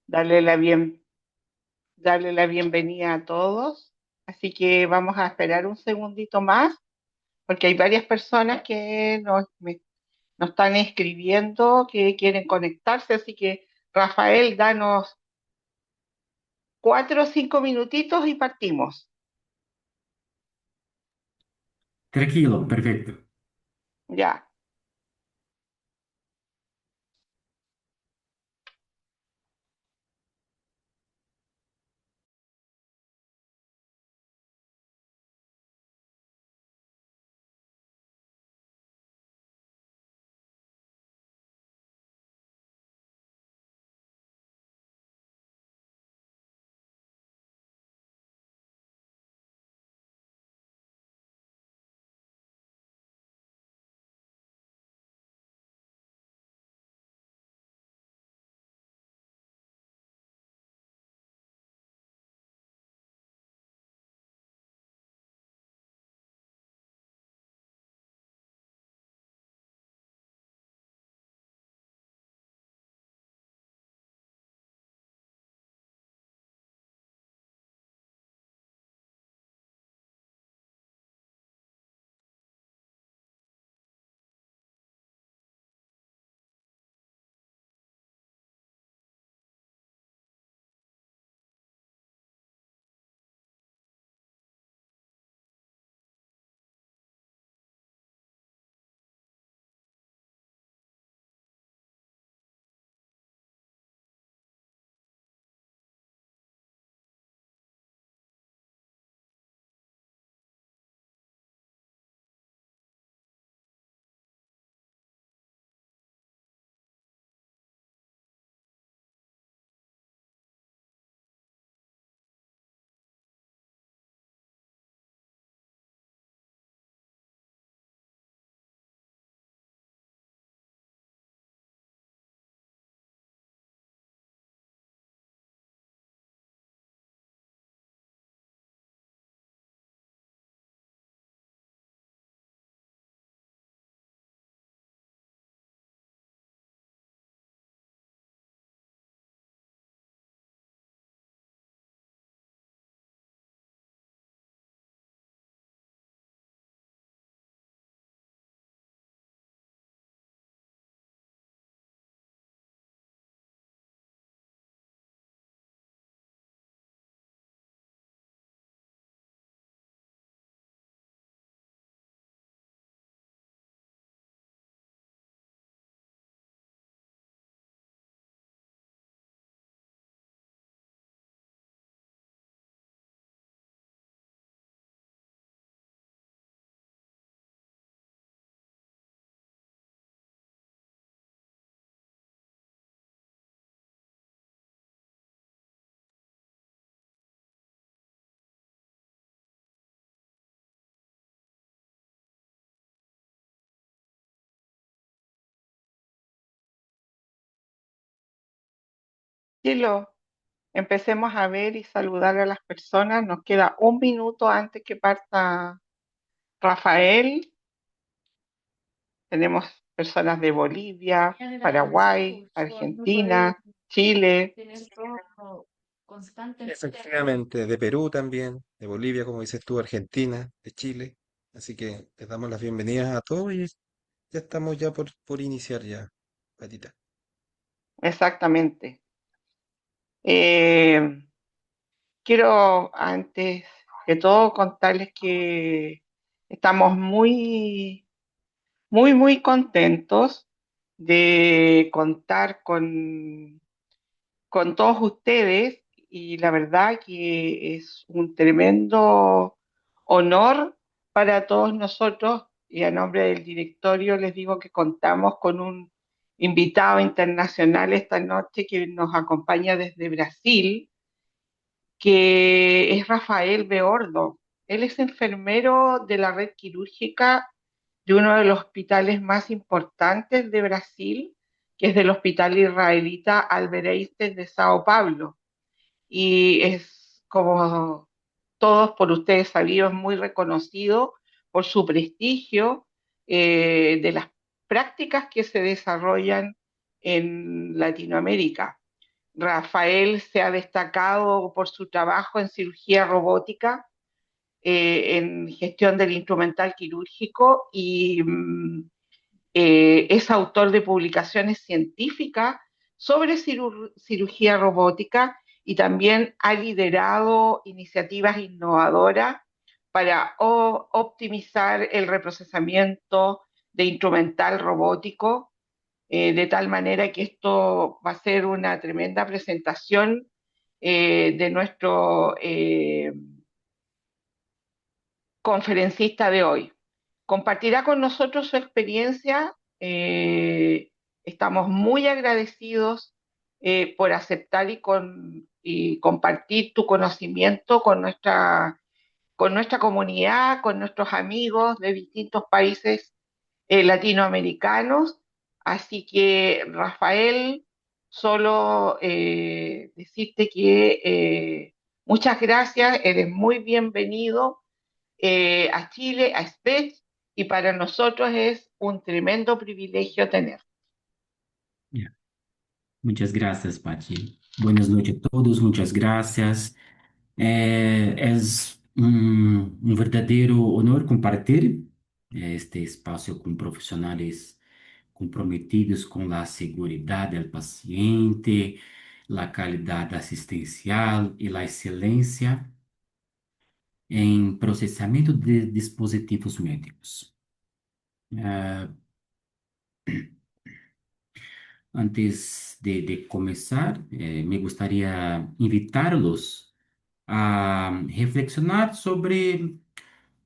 darle la bien, darle la bienvenida a todos. Así que vamos a esperar un segundito más, porque hay varias personas que nos están escribiendo que quieren conectarse. Así que, Rafael, danos 4 o 5 minutitos y partimos. Tranquilo, perfecto. Ya, Chilo, empecemos a ver y saludar a las personas. Nos queda un minuto antes que parta Rafael. Tenemos personas de Bolivia, Paraguay, Argentina, Chile. Efectivamente, de Perú también, de Bolivia, como dices tú, Argentina, de Chile. Así que les damos las bienvenidas a todos y ya estamos ya por iniciar ya, Patita. Exactamente. Eh, Quiero antes que todo contarles que estamos muy contentos de contar con todos ustedes, y la verdad que es un tremendo honor para todos nosotros, y a nombre del directorio les digo que contamos con un invitado internacional esta noche que nos acompaña desde Brasil, que es Rafael Beordo. Él es enfermero de la red quirúrgica de uno de los hospitales más importantes de Brasil, que es del Hospital Israelita Albert Einstein de Sao Paulo. Y es, como todos por ustedes sabidos, muy reconocido por su prestigio de las prácticas que se desarrollan en Latinoamérica. Rafael se ha destacado por su trabajo en cirugía robótica, en gestión del instrumental quirúrgico y es autor de publicaciones científicas sobre cirugía robótica y también ha liderado iniciativas innovadoras para optimizar el reprocesamiento de instrumental robótico, de tal manera que esto va a ser una tremenda presentación de nuestro conferencista de hoy. Compartirá con nosotros su experiencia. Estamos muy agradecidos por aceptar y compartir tu conocimiento con nuestra comunidad, con nuestros amigos de distintos países latinoamericanos. Así que, Rafael, solo decirte que muchas gracias, eres muy bienvenido a Chile, a SPECH, y para nosotros es un tremendo privilegio tener. Ya. Muchas gracias, Pati. Buenas noches a todos, muchas gracias. Es un verdadero honor compartir este espacio con profesionales comprometidos con la seguridad del paciente, la calidad asistencial y la excelencia en procesamiento de dispositivos médicos. Eh, Antes de comenzar, me gustaría invitarlos a reflexionar sobre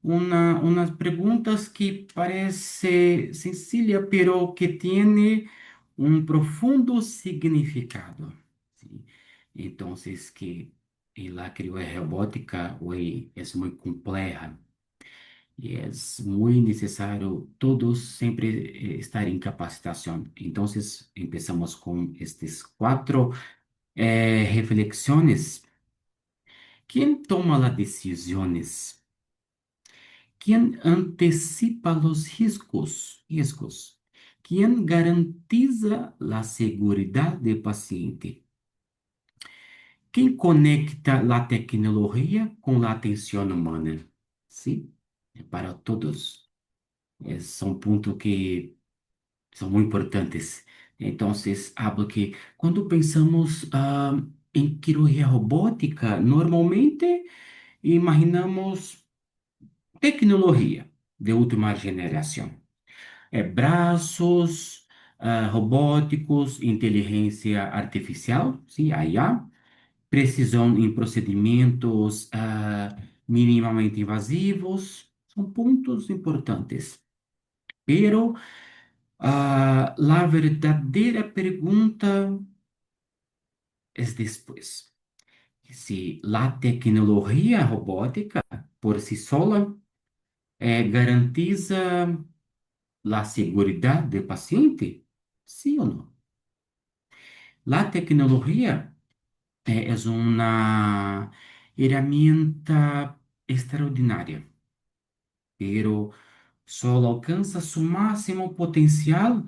unas preguntas que parece sencilla, pero que tiene un profundo significado. ¿Sí? Entonces, que la criología robótica hoy es muy compleja. Y es muy necesario todos siempre estar en capacitación. Entonces, empezamos con estas cuatro reflexiones. ¿Quién toma las decisiones? ¿Quién anticipa los riesgos? ¿Quién garantiza la seguridad del paciente? ¿Quién conecta la tecnología con la atención humana? Sí, para todos. Son puntos que são muito importantes. Então, hablo que quando pensamos em cirurgia robótica, normalmente imaginamos tecnologia de última geração. Braços robóticos, inteligência artificial, sim, IA, precisão em procedimentos minimamente invasivos, são pontos importantes. Pero la verdadera pregunta es después. Si la tecnología robótica por sí sola garantiza la seguridad del paciente, ¿sí o no? La tecnología es una herramienta extraordinaria, pero solo alcanza su máximo potencial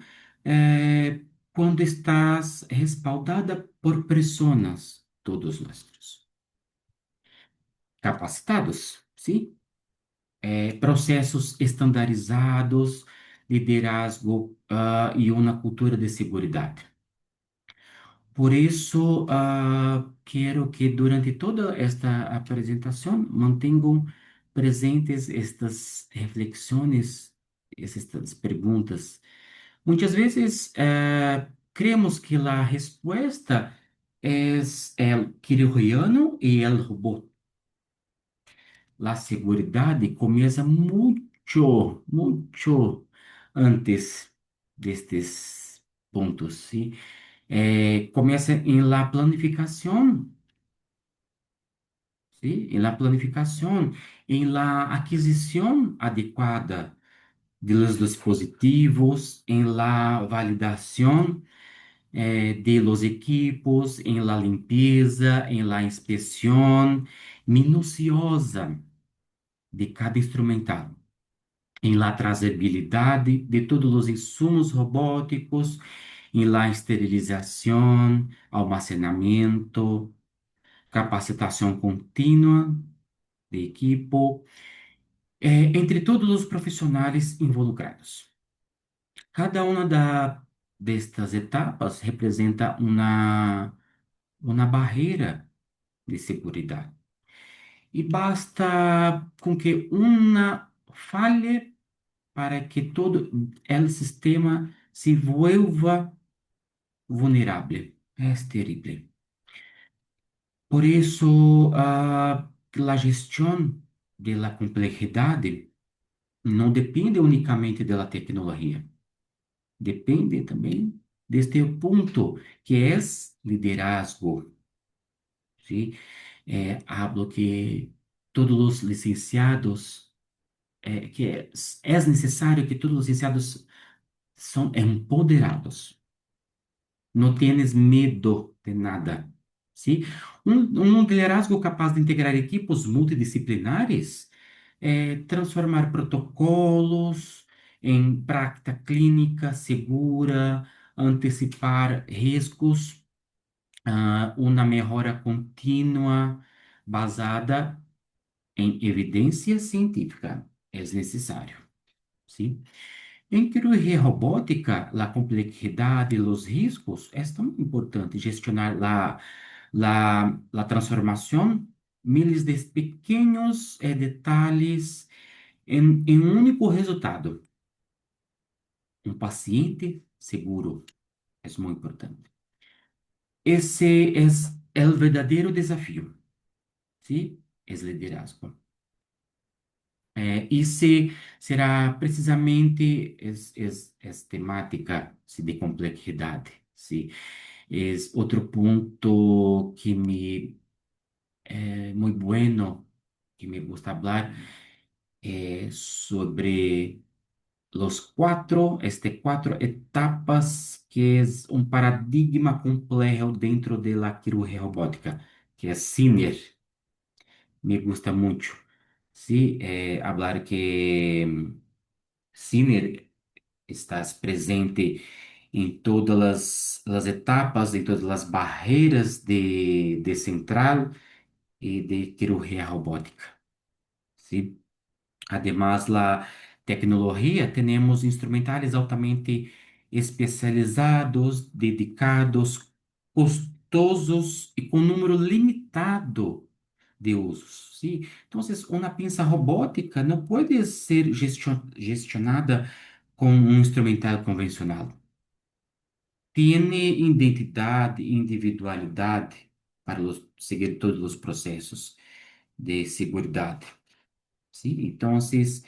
cuando estás respaldada por personas, todos nosotros, capacitados, ¿sí? Processos estandarizados, liderazgo e uma cultura de segurança. Por isso, quero que durante toda esta apresentação mantenham presentes estas reflexões, estas perguntas. Muitas vezes, creemos que a resposta é o cirurgiano e o robô. A segurança começa muito antes destes pontos, ¿sí? Começa em la planificação, ¿sí? Em la planificação, em la aquisição adequada de los dispositivos, em la validação de los equipos, em la limpeza, em la inspeção minuciosa de cada instrumental, em la trazabilidade de todos os insumos robóticos, em la esterilização, almacenamento, capacitação contínua de equipo, entre todos os profissionais involucrados. Cada uma destas etapas representa uma barreira de segurança. E basta com que uma falhe para que todo o sistema se vuelva vulnerável. É terrível. Por isso, a gestão da complexidade não depende unicamente da tecnologia. Depende também deste ponto, que é liderazgo. ¿Sí? Hablo que todos os licenciados, que é necessário que todos os licenciados são empoderados. Não tienes medo de nada. ¿Sí? Um liderazgo capaz de integrar equipos multidisciplinares, transformar protocolos em prática clínica segura, antecipar riscos, uma melhora contínua basada em evidência científica é necessário. ¿Sí? En cirugía robótica, la complejidad y los riesgos es tan importante gestionar la transformación, miles de pequeños detalles en un único resultado. Un paciente seguro es muy importante. Ese es el verdadero desafío, ¿sí? Es liderazgo. Esse será precisamente essa temática sim, de complexidade. Sim. É outro ponto que me é muito bueno, que me gusta falar, é sobre quatro etapas que é um paradigma complexo dentro da cirurgia robótica, que é CINER. Me gusta muito. Sí, hablar que Sinner estás presente em todas as etapas, em todas as barreiras de central e de cirugía robótica. ¿Sí? Además, la tecnología, tenemos instrumentales altamente especializados, dedicados, costosos e com número limitado de usos. ¿Sí? Entonces, una pinza robótica não pode ser gestionada com um instrumental convencional. Tiene identidade e individualidade para seguir todos os processos de seguridade. ¿Sí? Entonces,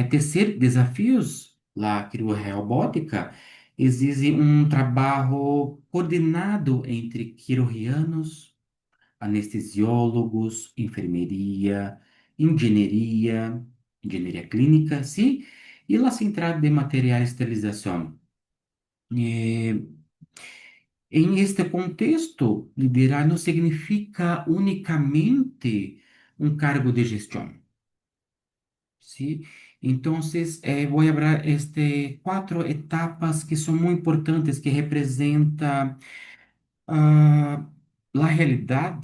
terceiro desafios, la cirurgia robótica exige um trabalho coordenado entre cirurgianos, anestesiólogos, engenharia clínica, sim, e a central de material de esterilização. Eh, Em este contexto, liderar não significa unicamente um cargo de gestão. ¿Sí? Entonces, voy a hablar cuatro etapas que son muy importantes, que representan la realidad.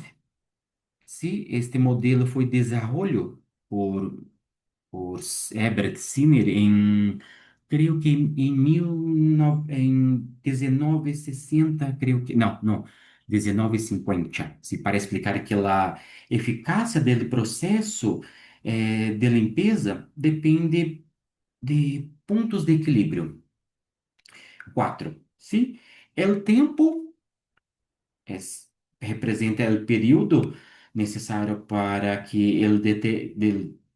¿Sí? Este modelo fue desarrollado por Herbert Sinner creo que em 1960, creio que, não, 1950, se para explicar que a eficácia do processo de limpeza depende de pontos de equilíbrio. Quatro, sim? O tempo representa o período necessário para que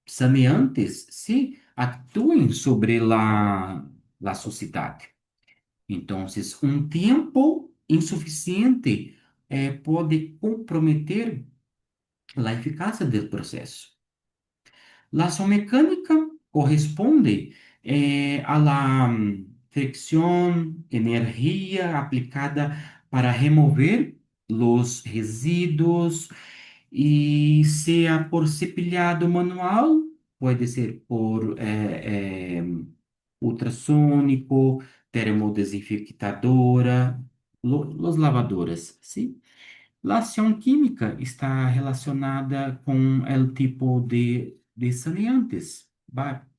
saneantes se atuem sobre a sociedade. Então, um tempo insuficiente pode comprometer a eficácia do processo. La ação mecânica corresponde a la fricción, energia aplicada para remover os resíduos e seja por cepilhado manual, pode ser por ultrassônico, termodesinfectadora, los lavadoras, ¿sí? La acción química está relacionada con el tipo de saneantes.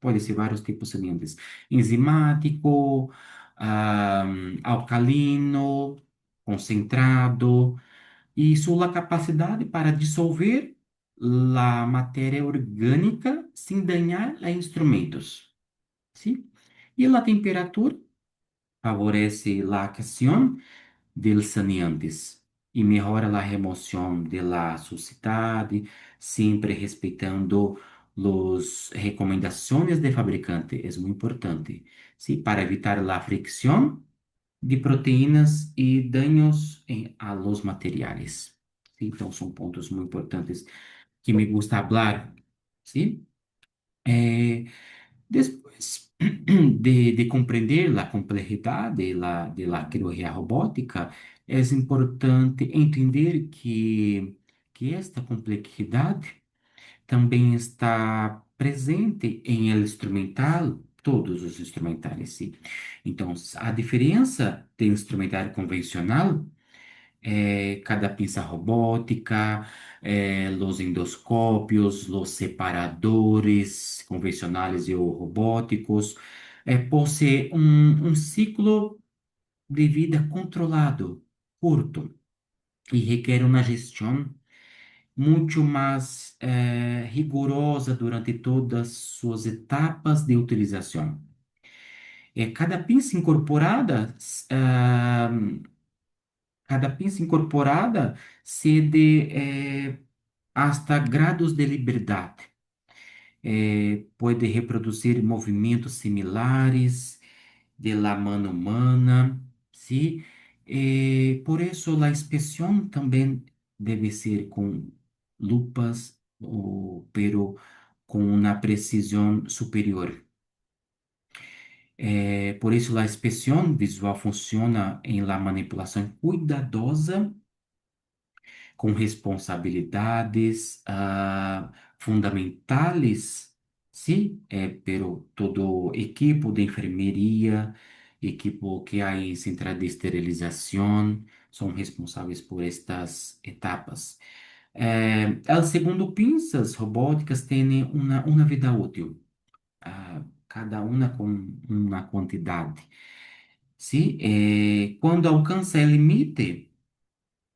Puede ser vários tipos de saneantes. Enzimático, alcalino, concentrado, e sua capacidade para dissolver a matéria orgânica sem dañar a instrumentos. ¿Sí? Y la temperatura favorece la acción del saneantes e melhora a remoção de la suciedade, sempre respeitando as recomendações de fabricante. É muito importante, ¿sí? Para evitar a fricção de proteínas e danos a los materiais. ¿Sí? Então, são pontos muito importantes que me gusta falar, ¿sí? Después de compreender a complexidade de la cirurgia robótica, é importante entender que esta complexidade também está presente em el instrumental, todos os instrumentais, sim. Então, a diferença do instrumental convencional cada pinça robótica, los endoscópios, los separadores convencionais e ou robóticos, possui um ciclo de vida controlado, curto, e requer uma gestão muito mais rigorosa durante todas suas etapas de utilização. Cada pinça incorporada ah, Cada pinça incorporada cede hasta grados de liberdade. Pode reproduzir movimentos similares de la mano humana, ¿sí? Por isso, a inspeção também deve ser com lupas, pero com uma precisão superior. Por isso, a inspeção visual funciona em la manipulação cuidadosa com responsabilidades fundamentais, sim, pero todo equipo de enfermeria, equipo que há em central de esterilização, são responsáveis por estas etapas. O segundo, pinças robóticas têm uma vida útil, cada uma com uma quantidade. Sim, quando alcança o limite,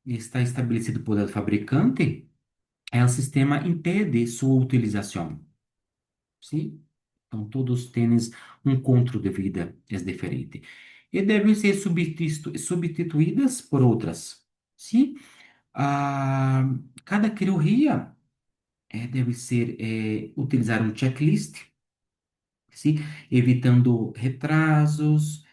está estabelecido por el fabricante, o sistema impede sua utilização. Sim? Então, todos têm um controle de vida é diferente. E devem ser substituídas por outras. Sim? Cada cirurgia deve ser utilizar um checklist, sim? Evitando retrasos,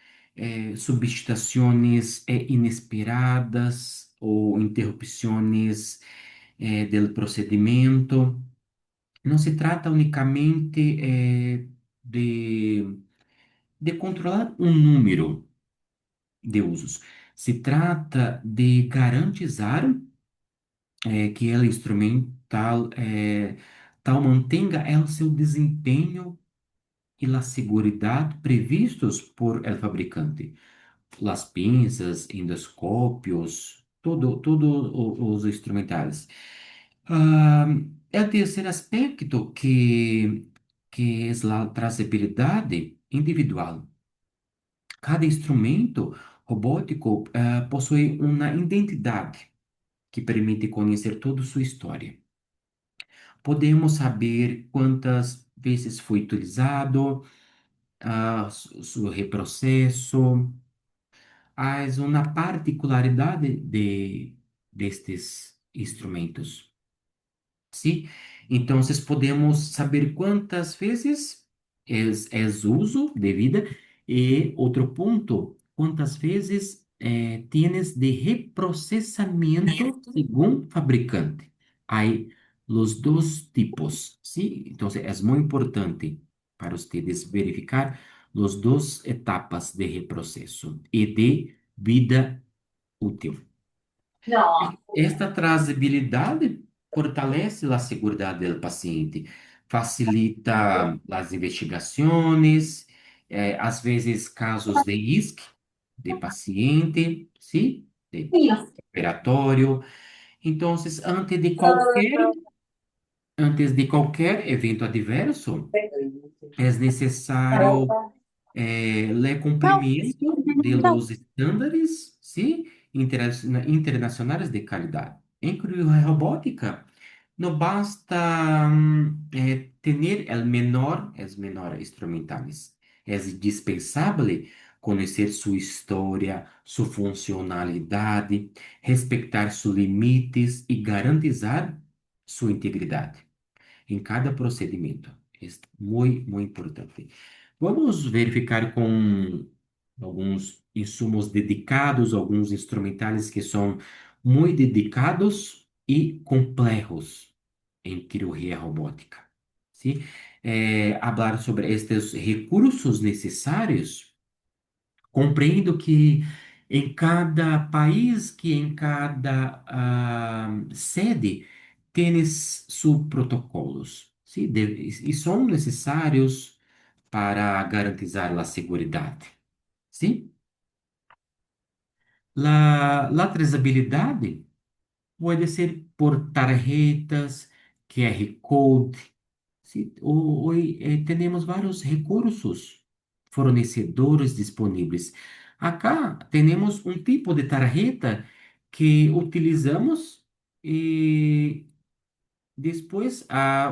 substituições inesperadas ou interrupções del procedimento. Não se trata unicamente de controlar um número de usos. Se trata de garantizar que o instrumental tal mantenha o seu desempenho e a segurança previstos por el fabricante. Las pinças, endoscópios, todos os instrumentais. Ah, o terceiro aspecto que é a trazabilidade individual. Cada instrumento robótico possui uma identidade que permite conhecer toda sua história. Podemos saber quantas vezes foi utilizado, seu reprocesso, uma particularidade destes instrumentos. Sim? Então, podemos saber quantas vezes é uso de vida e outro ponto, quantas vezes tienes de reprocessamento según fabricante. Hay los dos tipos, ¿sí? Entonces, es muy importante para ustedes verificar las dos etapas de reprocesso e de vida útil. Esta trazabilidade fortalece a segurança do paciente, facilita as investigações às vezes casos de isque, de paciente, sim, de operatório. Então, antes de qualquer evento adverso, é necessário el cumplimiento de los estándares, ¿sí? Internacionales de calidad. En robótica, no basta tener el menor instrumentales. Es indispensable conocer su historia, su funcionalidad, respetar sus límites y garantizar su integridad em cada procedimento. É muito importante. Vamos verificar com alguns insumos dedicados, alguns instrumentais que são muito dedicados e complexos em cirurgia robótica. Sim? Falar sobre estes recursos necessários. Compreendo que em cada país, que em cada sede, tienes sus protocolos, ¿sí? E são necessários para garantizar a segurança, ¿sí? La trazabilidade pode ser por tarjetas, QR Code. Sí, hoy tenemos varios recursos fornecedores disponíveis. Acá tenemos um tipo de tarjeta que utilizamos e depois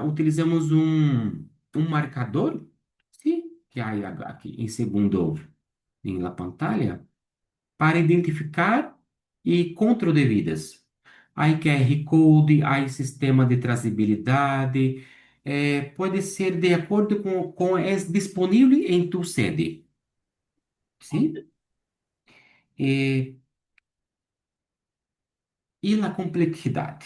utilizamos um marcador, sim, que há aqui em segundo em la pantalla, para identificar e contra-devidas. Aí QR Code, aí sistema de trazabilidade, pode ser de acordo com é disponível em tu sede, sim? E, e a complexidade,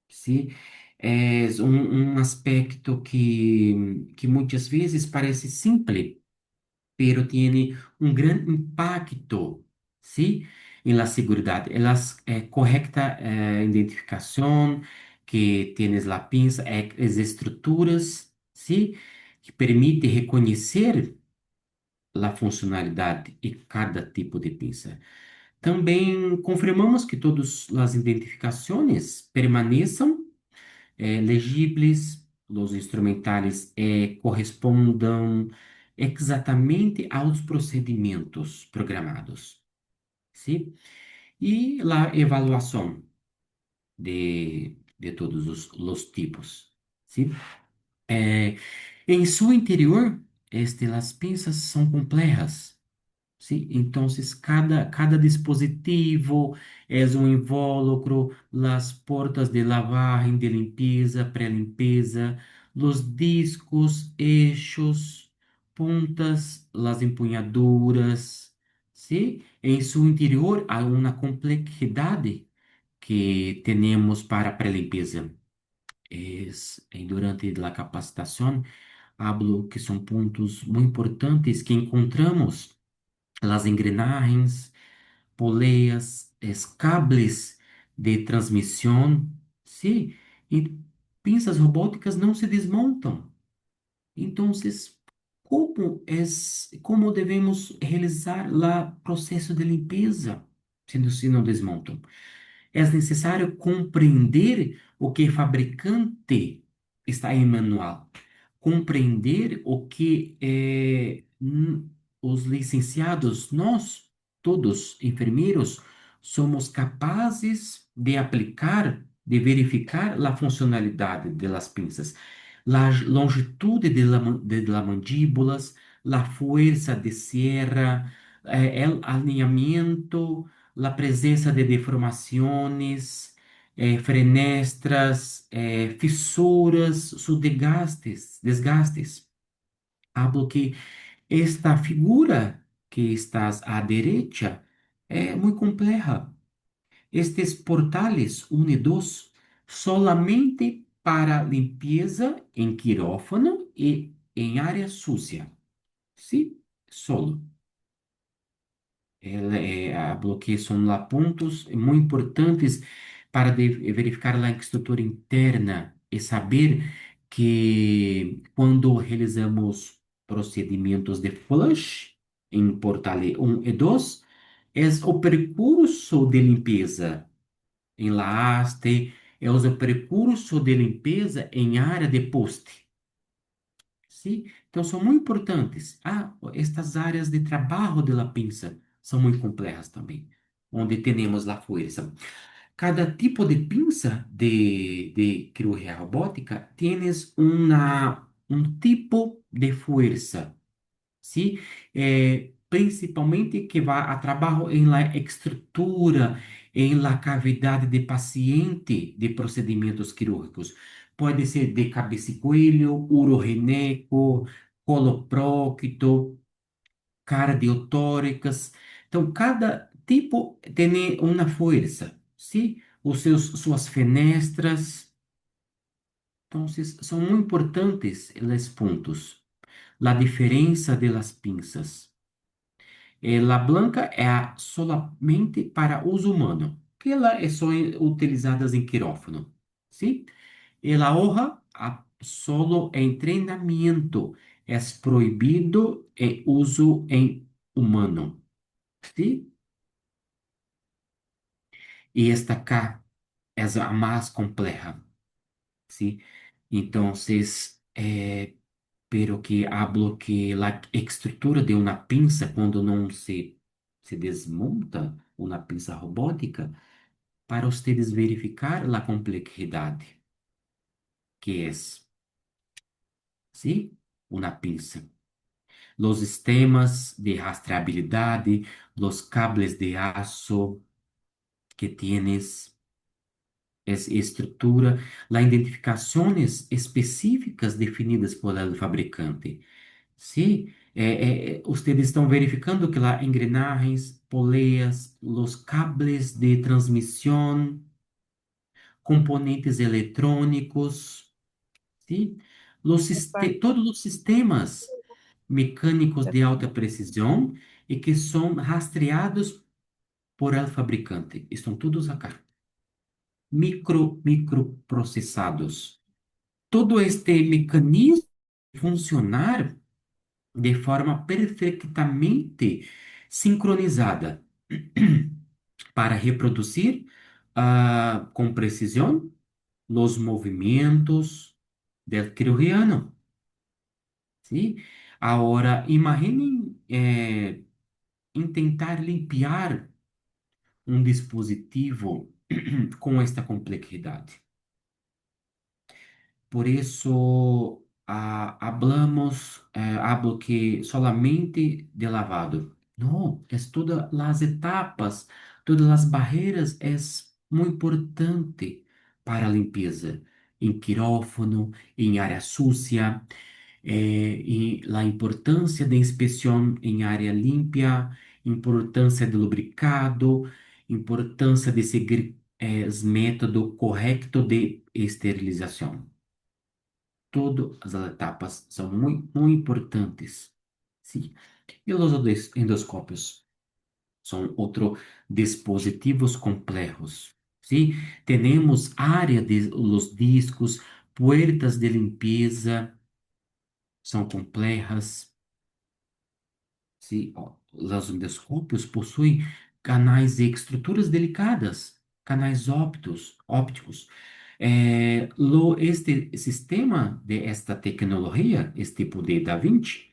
sim? É um aspecto que muitas vezes parece simples, pero tiene un gran impacto, ¿sí? En la seguridad, en la correcta identificación que tienes la pinza, as estruturas, ¿sí? Que permite reconhecer a funcionalidade de cada tipo de pinça. Também confirmamos que todas as identificações permaneçam legíveis, os instrumentais correspondam exatamente aos procedimentos programados, sim? E a avaliação de todos os tipos, sim? Em seu interior, as pinças são complexas. Sí, entonces cada dispositivo es un invólucro, las puertas de lavagem, de limpeza, pré-limpeza, los discos, eixos, puntas, las empuñaduras, ¿sí? En su interior há uma complexidade que temos para pré-limpeza. Durante a capacitação, hablo que são pontos muito importantes que encontramos las engrenagens, poleas, cables de transmissão, sim, e pinças robóticas não se desmontam. Então, como devemos realizar o processo de limpeza se não desmontam? É necessário compreender o que o fabricante está em manual, compreender o que os licenciados, nós, todos enfermeiros, somos capazes de aplicar, de verificar a funcionalidade das pinças, a longitude de la mandíbulas, a força de sierra, o alinhamento, la presença de deformações, frenestras, fissuras, sus desgastes. Hablo que esta figura que estás à direita é muito compleja. Estes portales 1 e 2 solamente para limpeza em quirófano e em área sucia. Sim, solo. Bloqueio são lá pontos muito importantes para verificar a estrutura interna e saber que quando realizamos procedimentos de flush em portal 1 e 2 é o percurso de limpeza em la haste, é o percurso de limpeza em área de poste. Sim? Então, são muito importantes. Estas áreas de trabalho de la pinça são muito complexas também, onde temos a força. Cada tipo de pinça de cirugía robótica tienes un tipo de fuerza, ¿sí? Principalmente que va a trabajo en la estructura, en la cavidade de paciente de procedimentos quirúrgicos. Pode ser de cabeça e coelho, urogineco, coloprocto, cardiotóricas. Então, cada tipo tem uma força, sim? Suas fenestras. Então, são muito importantes os pontos. A diferença de las pinças. La blanca é solamente para uso humano, que ela é só utilizadas em quirófano, sim? E la hoja solo em treinamento é proibido e uso em humano. ¿Sí? Y esta acá es a más compleja, ¿sí? Entonces, pero que hablo que la estructura de una pinza, cuando no se desmonta una pinza robótica, para ustedes verificar la complejidad que es, ¿sí? Una pinza. Los sistemas de rastreabilidad, los cables de aço que tienes, estrutura, las identificaciones específicas definidas por el fabricante. Sí, ustedes estão verificando que las engrenagens, poleas, los cables de transmisión, componentes electrónicos, ¿sí? Todos los sistemas mecânicos de alta precisão e que são rastreados por el fabricante. Estão todos acá. Microprocessados. Todo este mecanismo funcionar de forma perfeitamente sincronizada para reproduzir com precisão os movimentos del cirurgiano. ¿Sí? Ahora, imaginen em tentar limpiar um dispositivo com esta complexidade. Por isso, hablamos, hablo que solamente de lavado. Não, é todas as etapas, todas as barreiras, é muito importante para a limpeza. Em quirófano, em área sucia, e a importância da inspeção em área limpa, importância do lubricado, importância de seguir os métodos corretos de esterilização. Todas as etapas são muito, muito importantes. Sim. E os endoscópios são outros dispositivos complexos. Sim. Temos área de los discos, puertas de limpeza, são complexas. Sim. Ó, os endoscópios possuem canais e estruturas delicadas, canais ópticos. Este sistema de esta tecnologia, este tipo de Da Vinci,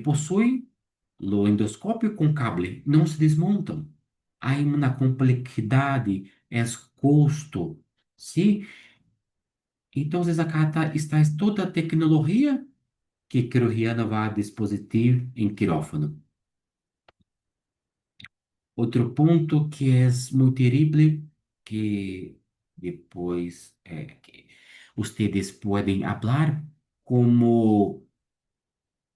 possui o endoscópio com cable, não se desmontam. Há uma complexidade, é custo, sim? Então, acá está toda a tecnologia que cirurgiana vai a dispositivo em quirófano. Outro ponto que é muito terrível, que depois que ustedes podem falar, como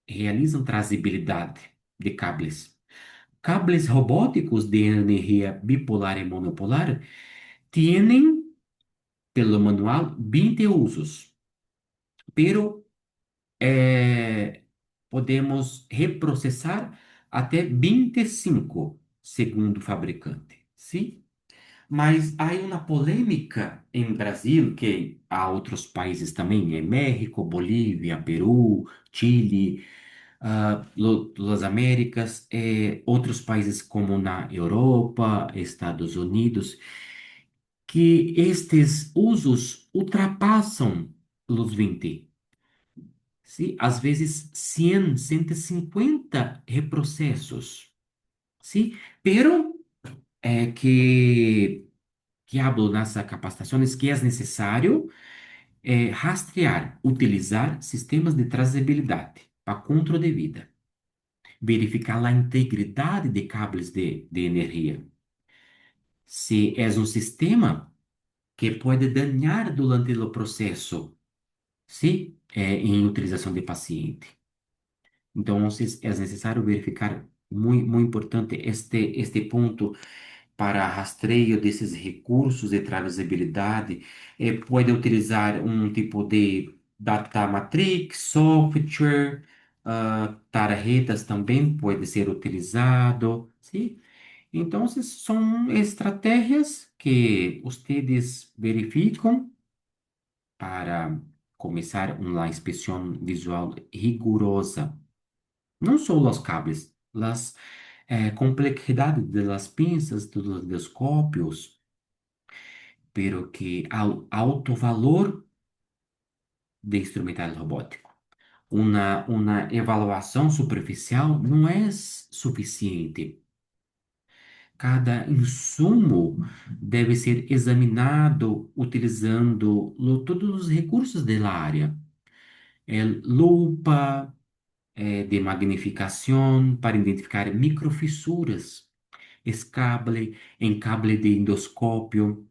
realizam trazibilidade de cables. Cables robóticos de energia bipolar e monopolar têm, pelo manual, 20 usos, pero podemos reprocessar até 25, segundo o fabricante. Sim? Mas há uma polêmica em Brasil, que há outros países também, México, Bolívia, Peru, Chile, Las Américas, outros países como na Europa, Estados Unidos, que estes usos ultrapassam os 20, sim? Às vezes 100, 150 reprocessos, sim? Pero que hablo nas capacitações que é necessário rastrear, utilizar sistemas de trazabilidade para controle de vida, verificar a integridade de cabos de energia. Se é um sistema que pode dañar durante o processo, sim, em utilização de paciente. Então, é necessário verificar, muito importante este ponto para rastreio desses recursos de trazabilidade. Pode utilizar um tipo de data matrix, software, tarjetas também pode ser utilizado, sim? Então, são estratégias que vocês verificam para começar uma inspeção visual rigorosa. Não só os cables, as complexidade das pinças, dos endoscópios, pero que ao alto valor de instrumental robótico. Uma avaliação superficial não é suficiente. Cada insumo deve ser examinado utilizando todos os recursos da área. Lupa, de magnificação para identificar microfissuras, escable em cable de endoscópio,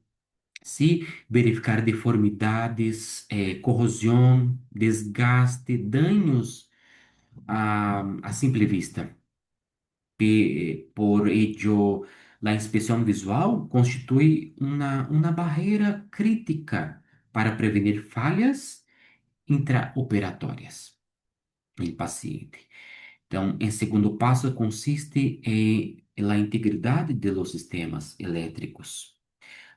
se verificar deformidades, corrosão, desgaste, danos a simple vista. Por ello, la inspección visual constituye una barrera crítica para prevenir falhas intraoperatórias em paciente. Então, em segundo passo, consiste em la integridade de los sistemas elétricos.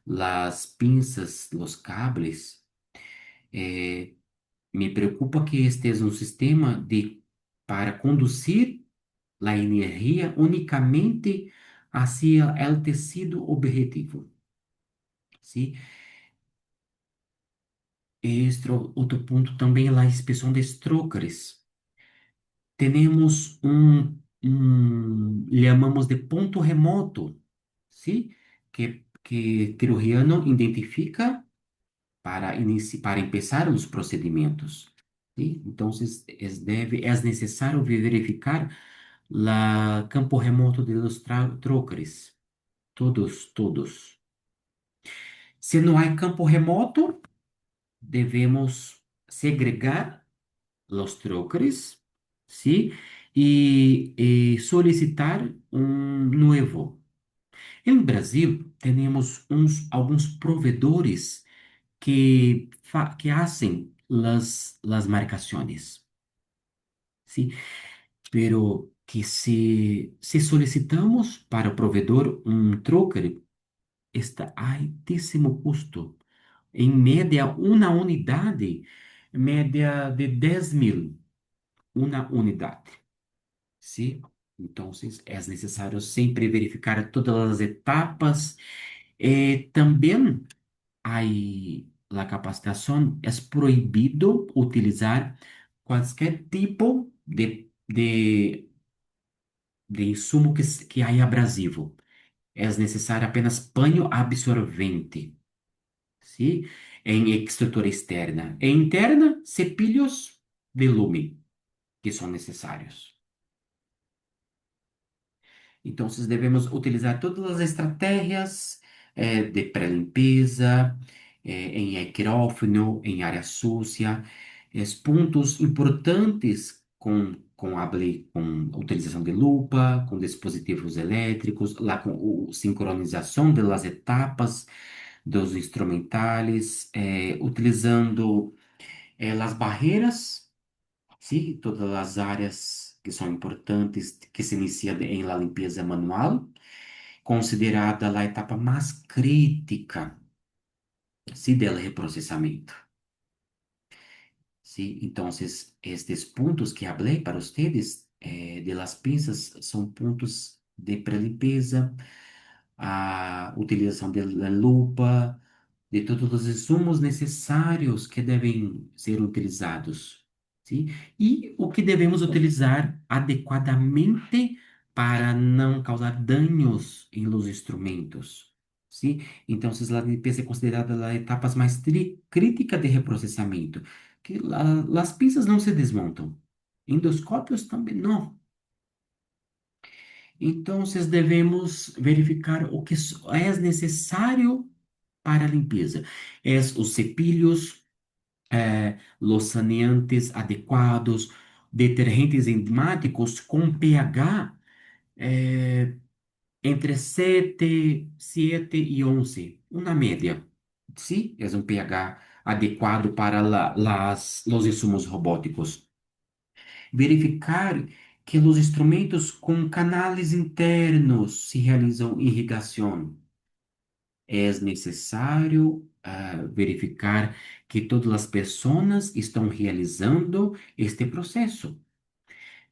Las pinças, los cables, me preocupa que este é um sistema para conduzir la energia unicamente hacia el tecido objetivo. ¿Sí? Este outro ponto também é a inspeção de trocas. Temos chamamos de ponto remoto, ¿sí? Que cirurgiano identifica para empezar os procedimentos. ¿Sí? Então, é necessário verificar o campo remoto de los troques. Todos, todos. Se não há campo remoto, devemos segregar os troques, ¿sí? E solicitar um novo. Em Brasil, temos alguns provedores que hacen las marcações, ¿sí? Pero que se solicitamos para o provedor um troque, está a altíssimo custo. Em média, uma unidade, média de 10.000, uma unidade. ¿Sí? Entonces, es necesario siempre verificar todas las etapas. También hay la capacitación, es prohibido utilizar cualquier tipo de insumo que haya abrasivo. Es necesario apenas paño absorvente, ¿sí? En estructura externa. E interna, cepillos de lume, que son necesarios. Então, devemos utilizar todas as estratégias de pré-limpeza, em quirófano, em área suja, pontos importantes com utilização de lupa, com dispositivos elétricos, lá com sincronização das etapas dos instrumentais, utilizando as barreiras. Sim, todas as áreas que são importantes, que se inicia em la limpeza manual considerada a etapa mais crítica, sí, del reprocesamiento. Sí, entonces, estos puntos que hablé para ustedes de las pinzas son puntos de pré-limpeza, a utilização da lupa, de todos os insumos necessários que devem ser utilizados, sim? E o que devemos utilizar adequadamente para não causar danos em los instrumentos, sim? Então, a limpeza é considerada a etapa mais crítica de reprocessamento, que as pinças não se desmontam, endoscópios também não. Então, devemos verificar o que é necessário para a limpeza. É os cepilhos, os saneantes adequados, detergentes enzimáticos com pH entre 7 e 11, uma média. Sim, é um pH adequado para os insumos robóticos. Verificar que os instrumentos com canais internos se realizam irrigação. É necessário verificar que todas as pessoas estão realizando este processo.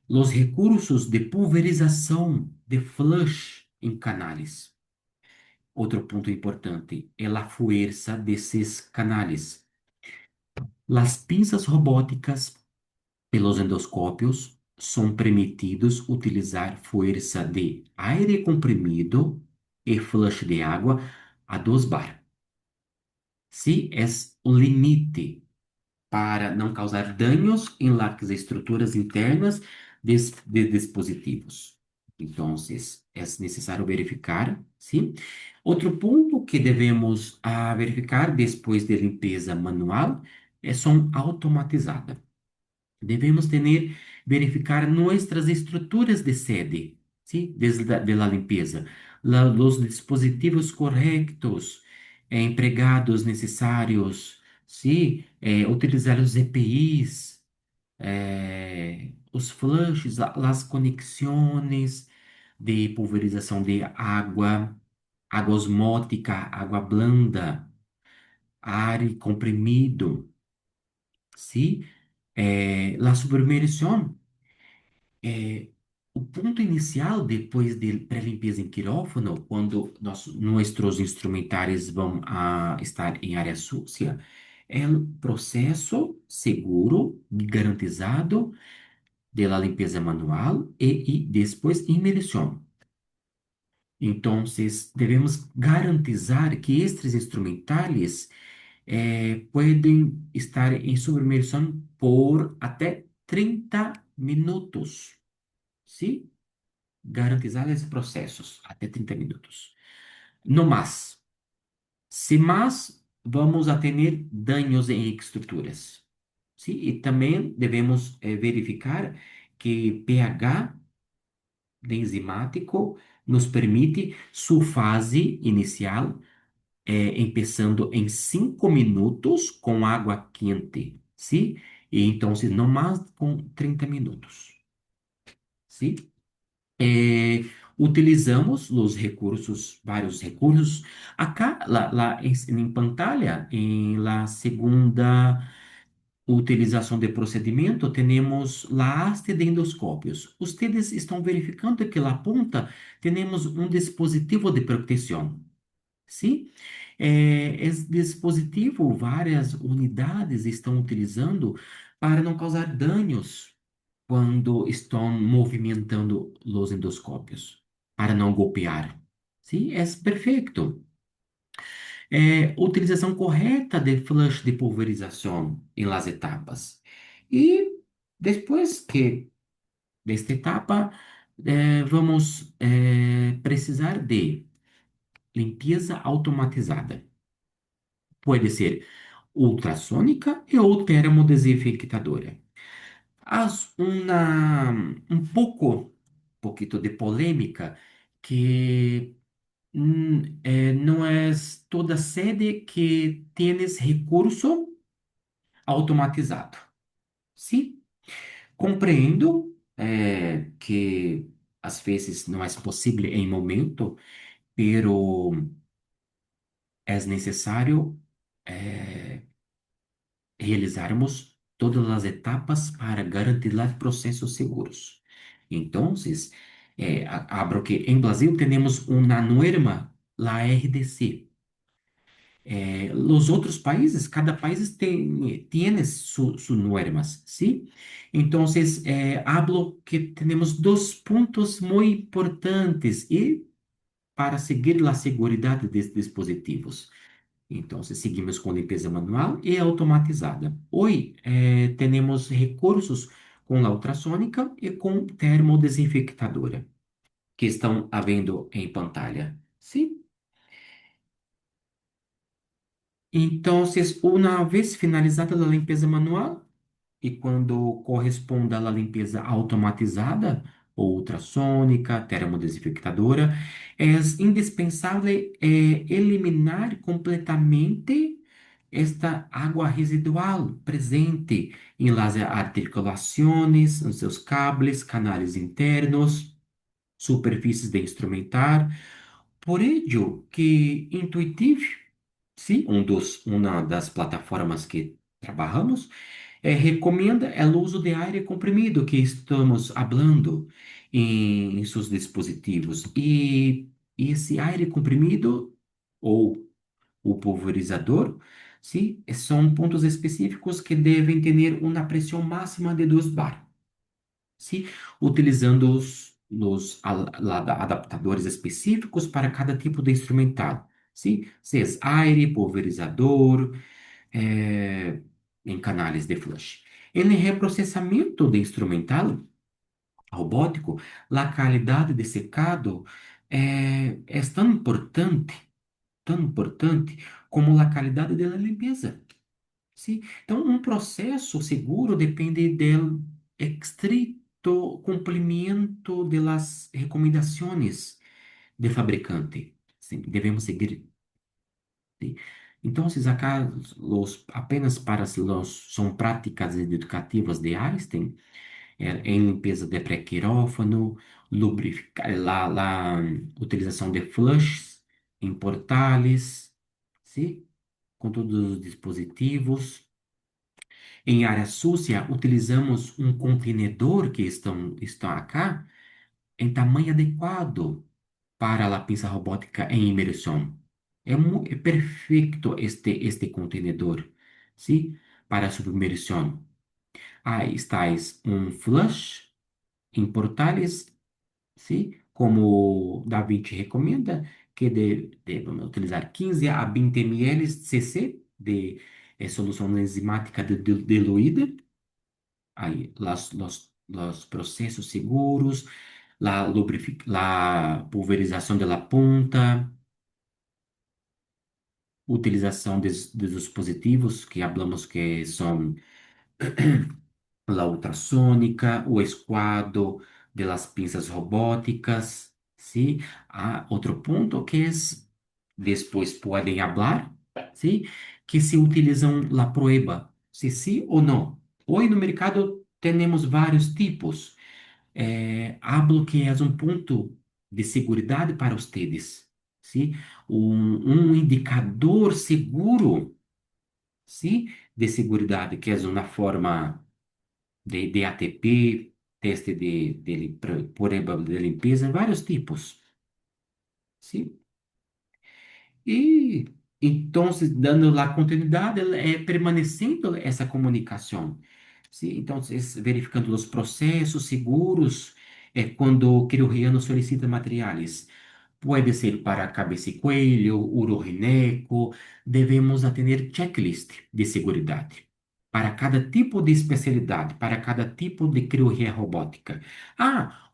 Os recursos de pulverização, de flush em canais. Outro ponto importante é a força desses canais. As pinças robóticas pelos endoscópios são permitidos utilizar força de aire comprimido e flush de água a 2 bar. Se é o limite para não causar danos em las estruturas internas de dispositivos. Então, é necessário verificar, sim? Outro ponto que devemos verificar depois de limpeza manual são automatizadas. Devemos verificar nossas estruturas de sede, ¿sí? De la limpieza, los dispositivos correctos, empregados necessários, ¿sí? Utilizar os EPIs, os flushes, as conexões de pulverização de água, água osmótica, água blanda, ar comprimido, ¿sí? La submersión. O ponto inicial, depois de pré-limpeza em quirófano, quando nossos instrumentários vão estar em área sucia, é o processo seguro e garantizado da limpeza manual e depois imersão. Então, devemos garantizar que estes instrumentais podem estar em submersão por até 30 minutos. Sim? Garantizar esses processos até 30 minutos. No mais, se mais, vamos a ter danos em estruturas. Sim? E também devemos verificar que pH de enzimático nos permite sua fase inicial, começando em 5 minutos com água quente. Sim? E então, se não mais com 30 minutos. Sim? Utilizamos os recursos, vários recursos. Acá, em pantalla, em la segunda utilização de procedimento, temos a haste de endoscópios. Ustedes estão verificando que na ponta temos um dispositivo de proteção. Sim? Esse dispositivo, várias unidades estão utilizando para não causar danos quando estão movimentando os endoscópios, para não golpear. Sim, é perfeito. Utilização correta de flush de pulverização em las etapas. E depois que desta etapa, vamos precisar de limpeza automatizada. Pode ser ultrassônica e ou termodesinfectadora. Um poquito de polêmica, que não é toda sede que tienes recurso automatizado. Sim, compreendo que às vezes não é possível em momento pero é necessário eh, realizarmos todas as etapas para garantir os processos seguros. Então, abro que em Brasil temos uma norma, la RDC. Los outros países, cada país tiene su normas, ¿sí? Entonces, hablo que tenemos dos puntos muy importantes y para seguir la seguridad de dispositivos. Então, seguimos com limpeza manual e automatizada. Hoje, temos recursos com a ultrassônica e com termodesinfectadora, que estão havendo em pantalla. Sim. Então, uma vez finalizada a limpeza manual, e quando corresponde à limpeza automatizada, ou ultrassônica, termodesinfectadora, é indispensável eliminar completamente esta água residual presente em las articulações, nos seus cables, canais internos, superfícies de instrumentar. Por ello que Intuitive, sim, uma das plataformas que trabalhamos, recomenda o uso de aire comprimido que estamos falando em seus dispositivos. E esse aire comprimido ou o pulverizador, sim, são pontos específicos que devem ter uma pressão máxima de 2 bar, sim, utilizando adaptadores específicos para cada tipo de instrumental, sim, seja aire, pulverizador, eh, em canais de flush. Em reprocessamento de instrumental robótico, a qualidade de secado é tão importante como a qualidade da limpeza. Sim? Então, um processo seguro depende do estrito cumprimento das recomendações do fabricante. Sim, devemos seguir. Sí. Entonces, acá apenas para são práticas educativas de Einstein, em limpeza de pré-quirófano, lubrificar, utilização de flushes em portales, sim? Com todos os dispositivos. Em área sucia, utilizamos um contenedor que estão acá em tamanho adequado para a pinça robótica em imersão. É perfeito este contenedor, sim? Para submersão. Aí está um flush em portales, sim? Como Da Vinci recomenda, que devemos utilizar 15 a 20 ml cc de solução enzimática diluída. Aí, los processos seguros, la pulverização de la punta, utilização de dispositivos que falamos que são la ultrassônica, o esquadro de las pinças robóticas, ¿sí? Outro ponto que depois podem falar, ¿sí? Que se utilizam la prueba, se sim ou não. Hoje no mercado temos vários tipos. Hablo que é um ponto de segurança para vocês, ¿sí? Um indicador seguro, ¿sí? De segurança, que é uma forma de ATP, teste prueba de limpeza, vários tipos, ¿sí? E então, dando lá continuidade, permanecendo essa comunicação, ¿sí? Então, verificando os processos seguros, quando o cirurgião solicita materiais. Pode ser para cabeça e coelho, uroginoco. Devemos atender checklist de segurança para cada tipo de especialidade, para cada tipo de cirurgia robótica.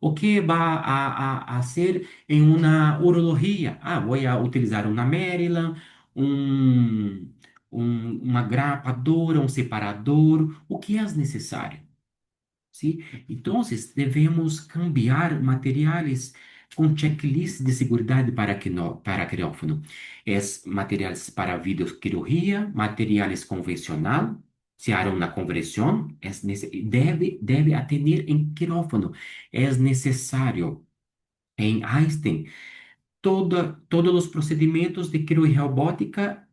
O que vai a ser em uma urologia? Vou a utilizar uma Maryland, um, uma grapadora, um separador, o que é necessário? ¿Sí? Entonces, debemos cambiar materiales con checklist de seguridad para quirófano. Es materiales para videoquirurgia, materiales convencional, se hará una conversión, debe atender en quirófano. Es necesario, en Einstein, todos los procedimientos de cirugía robótica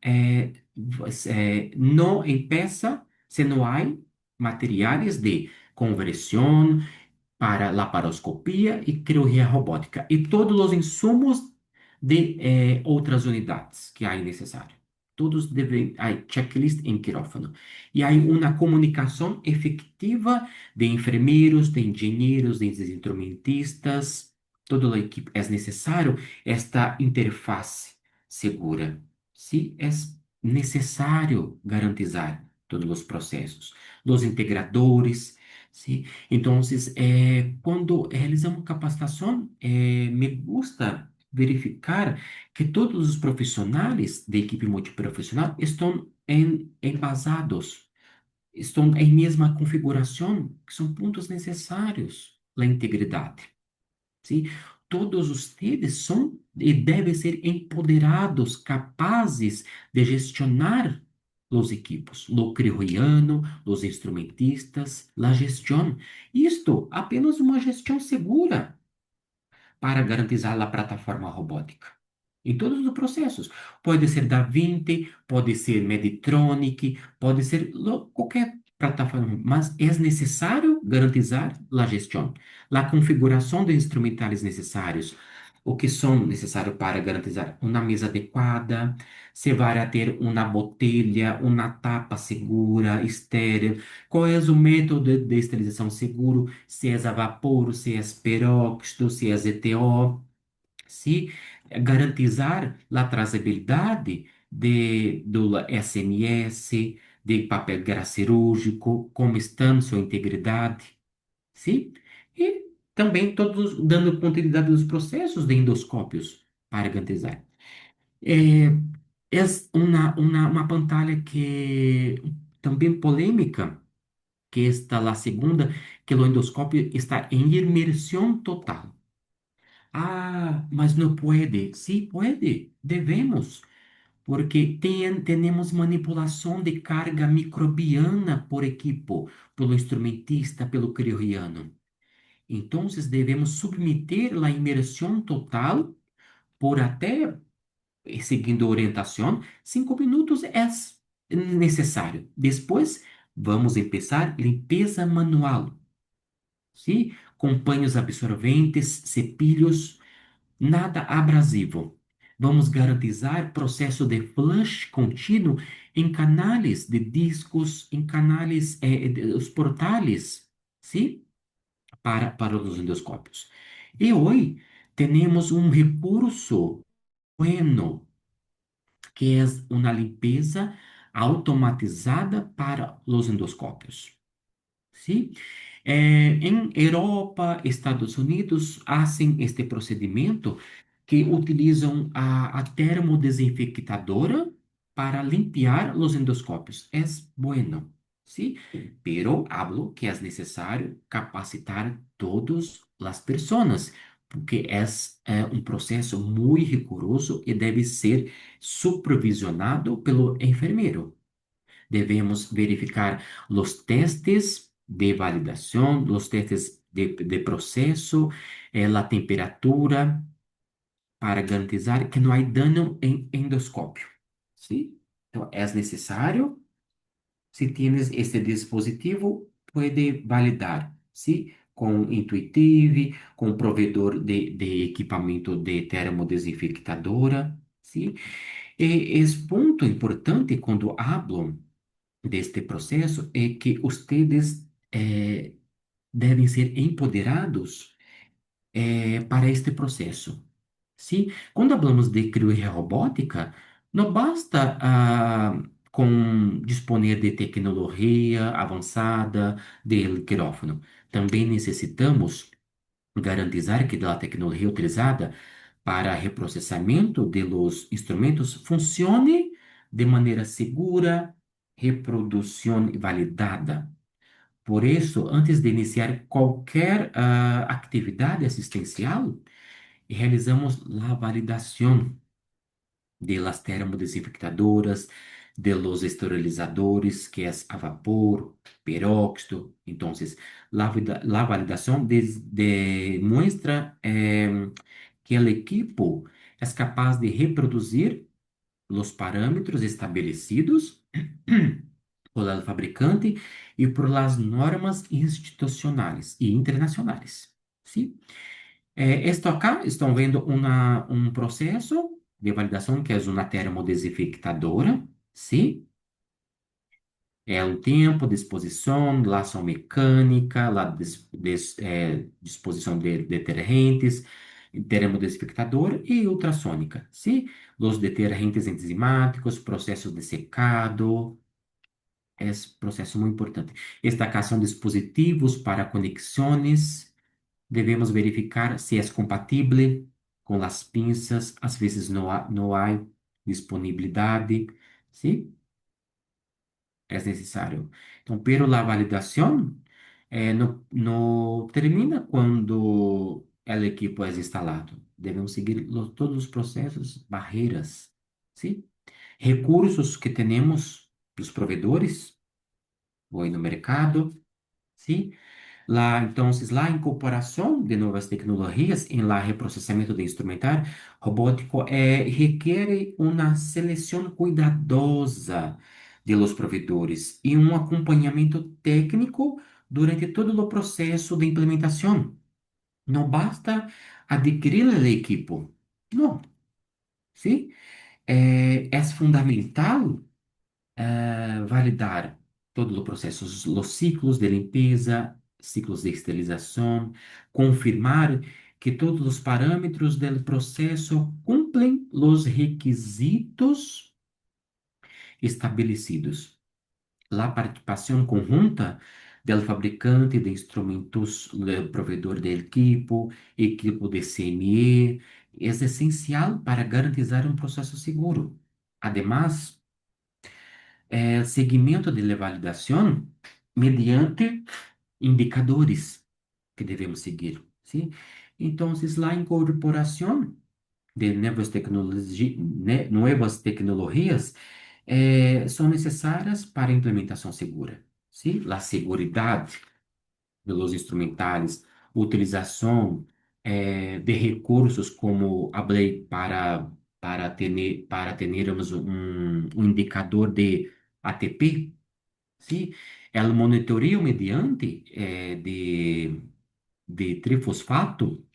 no empieza si no hay materiales de conversión para laparoscopia y cirugía robótica y todos los insumos de otras unidades que hay necesario. Todos deben, hay checklist en quirófano. Y hay una comunicación efectiva de enfermeros, de ingenieros, de instrumentistas, todo o equipe. É necessário esta interface segura. Sim, é necessário garantizar todos os processos, os integradores, sim. Então, quando realizamos capacitação, me gusta verificar que todos os profissionais da equipe multiprofissional estão embasados, estão em mesma configuração, que são pontos necessários na integridade. Sim? Todos ustedes são e devem ser empoderados, capazes de gestionar os equipos, lo criolano, os instrumentistas, a gestão. Isto apenas uma gestão segura para garantizar a plataforma robótica. Em todos os processos. Pode ser DaVinci, pode ser Meditronic, pode ser qualquer plataforma, mas é necessário garantizar a gestão, a configuração de instrumentais necessários, o que são necessários para garantizar uma mesa adequada, se vai ter uma botella, uma tapa segura, estéril, qual é o método de esterilização seguro, se é a vapor, se é peróxido, se é ETO, se garantizar a trazabilidade do SMS, de papel cirúrgico, como está sua integridade, sim? E também todos dando continuidade dos processos de endoscópios para garantizar. É, é uma pantalla que também polêmica, que está a segunda, que o endoscópio está em imersão total. Ah, mas não pode. Sí, puede. Debemos, porque tenemos manipulação de carga microbiana por equipo, pelo instrumentista, pelo cirurgiano. Então, devemos submeter a imersão total por até, seguindo orientação, 5 minutos é necessário. Depois, vamos começar limpeza manual. Sim? Com panos absorventes, cepilhos, nada abrasivo. Vamos garantizar processo de flush contínuo em canais de discos, em canais, os portais, sim? Para os endoscópios. E hoje temos um recurso bueno, que é uma limpeza automatizada para os endoscópios. ¿Sí? En Europa, Estados Unidos, hacen este procedimiento que utilizam a termodesinfectadora para limpiar los endoscópios. Es bueno, ¿sí? Pero hablo que es necesario capacitar todas las personas, porque es un proceso muy riguroso y debe ser supervisionado pelo enfermeiro. Devemos verificar os testes de validação, os testes de processo, a temperatura, para garantizar que não há dano em endoscópio. ¿Sí? Então, é necessário, se tienes este dispositivo, pode validar, ¿sí? Com Intuitive, com provedor de equipamento de termodesinfectadora, ¿sí? E esse ponto importante quando hablo deste processo é que ustedes devem ser empoderados para este processo. Sim, quando falamos de cirurgia robótica, não basta com dispor de tecnologia avançada de quirófano. Também necessitamos garantizar que a tecnologia utilizada para reprocessamento de los instrumentos funcione de maneira segura, reprodução validada. Por isso, antes de iniciar qualquer atividade assistencial, realizamos a validação de las termodesinfectadoras, de los esterilizadores, que é a vapor, peróxido. Então, a validação demonstra que o equipo é capaz de reproduzir os parâmetros estabelecidos por el fabricante e por las normas institucionais e internacionais. Sim? Esto acá, estão vendo um processo de validação que é uma termodesificadora, sim? É um tempo, disposição, lação mecânica, disposição de detergentes, termodesificador e ultrassônica, sim? Os detergentes enzimáticos, processos de secado, esse processo muito importante. Destacação de dispositivos para conexões. Devemos verificar se é compatível com as pinças. Às vezes não há disponibilidade. Sim? É necessário. Então, pero la validação não termina quando o equipo é instalado. Devemos seguir todos os processos, barreiras. Sim? Recursos que temos dos provedores ou no mercado. Sim? Entonces, la incorporación de nuevas tecnologías en la reprocesamiento de instrumental robótico requiere una selección cuidadosa de los proveedores y un acompañamiento técnico durante todo el proceso de implementación. No basta adquirir el equipo, no, ¿sí? Es fundamental validar todo o processo, os ciclos de limpeza, ciclos de esterilização, confirmar que todos os parâmetros do processo cumprem os requisitos estabelecidos. A participação conjunta do fabricante de instrumentos, do provedor de equipo de CME, é essencial para garantizar um processo seguro. Además, seguimento de validação mediante indicadores que devemos seguir, ¿sí? Então, la incorporação de nuevas tecnologias são necessárias para a implementação segura, ¿sí? A seguridade dos instrumentais, utilização de recursos como a lei para termos um indicador de ATP, ¿sí? El monitoreo mediante de trifosfato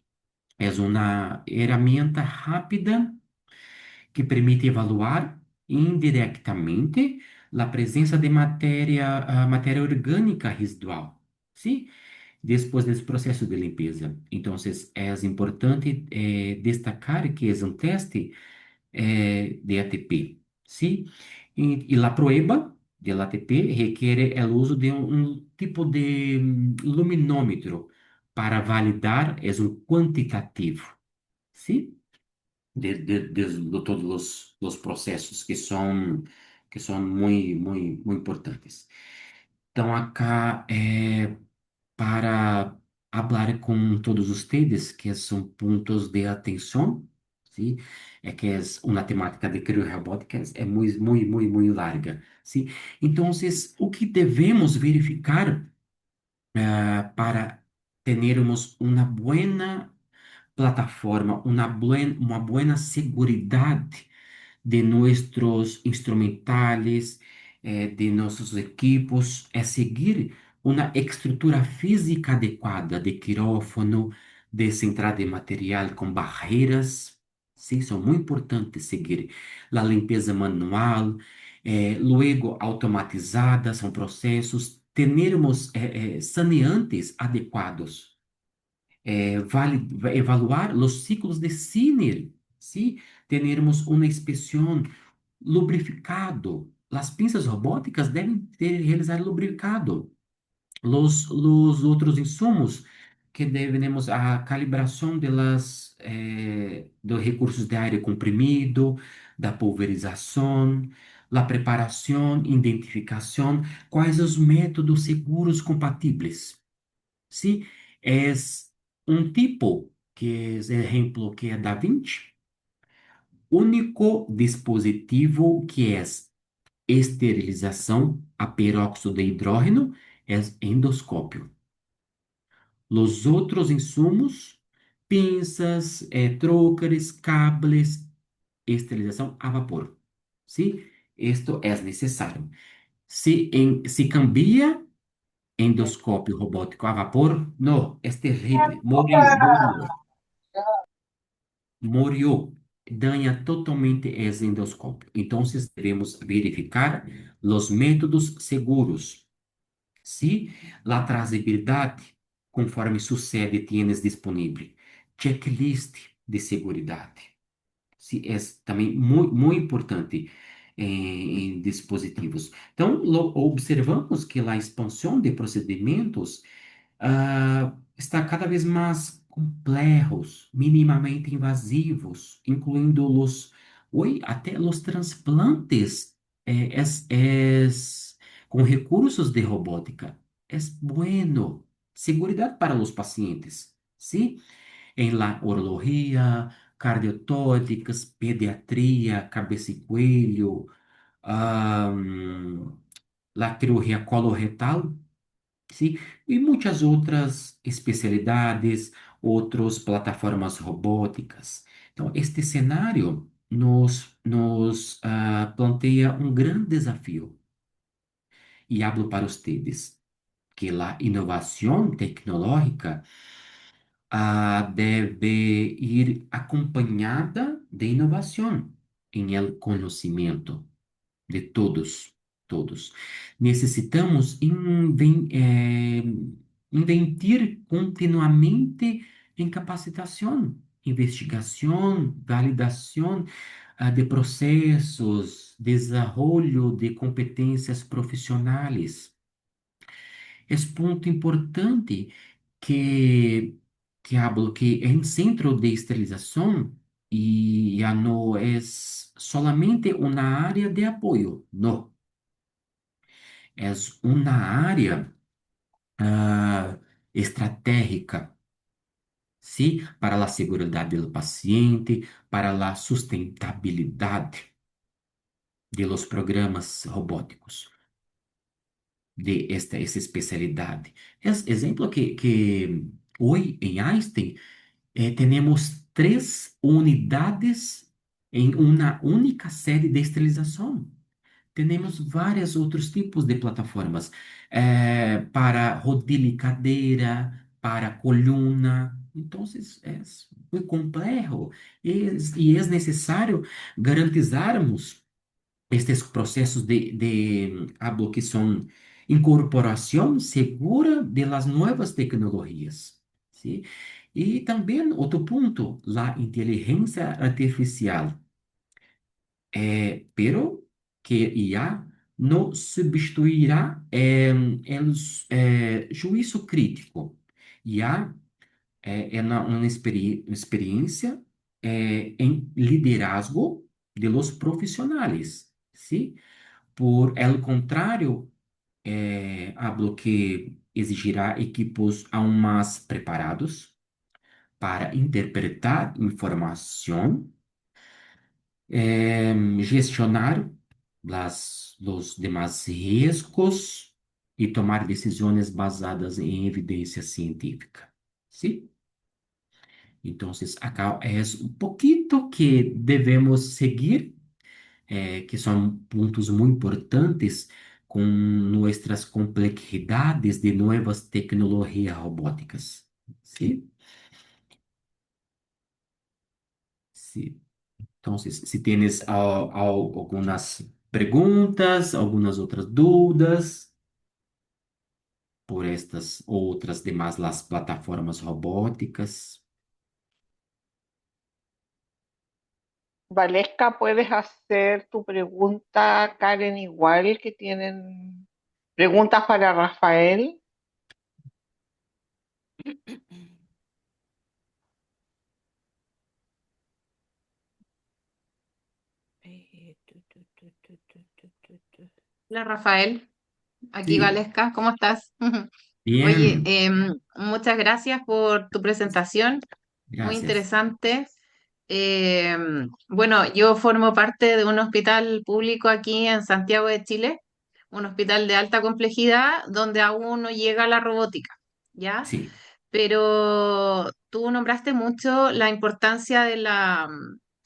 é uma ferramenta rápida que permite evaluar indiretamente a presença de matéria orgânica residual, sim? Depois desse processo de limpeza. Então, é importante destacar que é um teste de ATP, ¿sí? Y la prueba del ATP requiere el uso de un tipo de luminómetro para validar, es un cuantitativo, ¿sí? De todos los procesos que son muy importantes. Então, acá, para falar com todos vocês, que são pontos de atenção, sim? Que é uma temática de criorrobótica, é muito larga, sim? Então, o que devemos verificar para termos uma boa plataforma, uma boa seguridade de nuestros instrumentales, de nossos equipos, é seguir uma estrutura física adequada de quirófano, de central de material com barreiras. Sim, são muito importantes seguir. A limpeza manual, luego automatizada, são processos. Termos saneantes adequados. Vale evaluar os ciclos de Sinner, sim? Termos uma inspeção lubrificado. As pinças robóticas devem realizar lubrificado. Os outros insumos que devemos a calibração dos recursos de ar comprimido, da pulverização, a preparação, identificação, quais os métodos seguros compatíveis. Se é um tipo, que é exemplo que é da Vinci, único dispositivo que é esterilização a peróxido de hidrogênio é endoscópio. Os outros insumos pinças, trocares, cables, esterilização a vapor. ¿Sí? Esto es necesario. Si cambia endoscópio robótico a vapor, no, es terrible. Murió. Daña totalmente ese endoscopio. Entonces debemos verificar los métodos seguros. ¿Sí? La trazabilidad, conforme sucede, tienes disponible. Checklist de seguridad. Sí, é também muito importante em dispositivos. Então, observamos que a expansão de procedimentos está cada vez mais complexos, minimamente invasivos, incluindo até os transplantes com recursos de robótica. É bueno. Seguridade para os pacientes, ¿sí? Em la urologia, cardiotóticas, pediatria, cabeça e coelho, la cirurgia coloretal, sim, e muitas outras especialidades, outras plataformas robóticas. Então, este cenário nos planteia um grande desafio. E hablo para ustedes que a inovação tecnológica debe ir acompanhada de inovação em el conhecimento de todos. Necessitamos investir continuamente em capacitação, investigação, validação de processos, desenvolvimento de competências profissionais. É ponto importante que, que hablo que em centro de esterilização e já não é solamente uma área de apoio, não. É uma área estratégica, sim, para a segurança do paciente, para a sustentabilidade de los programas robóticos de essa especialidade. Exemplo que hoje em Einstein temos 3 unidades em uma única série de esterilização. Temos vários outros tipos de plataformas para rodilha e cadeira, para coluna. Então, é muito complexo e é necessário garantizarmos estes processos hablo que são incorporação segura de las nuevas tecnologias, ¿sí? E também outro ponto, a inteligência artificial, pero que IA não substituirá o juízo crítico. IA é uma experiência em liderazgo de los profissionais, ¿sí? Por el contrário, hablo que exigirá equipos aún más preparados para interpretar informação, gestionar os demais riscos e tomar decisões basadas em evidência científica. Sim? Então, acá é um pouquinho que devemos seguir que são pontos muito importantes com nossas complexidades de novas tecnologias robóticas. Sim? Sim. Então, se tienes algumas perguntas, algumas outras dúvidas por estas outras demais las plataformas robóticas. Valesca, puedes hacer tu pregunta, Karen, igual que tienen preguntas para Rafael. Hola Rafael, aquí Sí, Valesca, ¿cómo estás? Oye, bien, muchas gracias por tu presentación, muy gracias. interesante. Bueno, yo formo parte de un hospital público aquí en Santiago de Chile, un hospital de alta complejidad donde aún no llega la robótica, ¿ya? Sí, pero tú nombraste mucho la importancia de la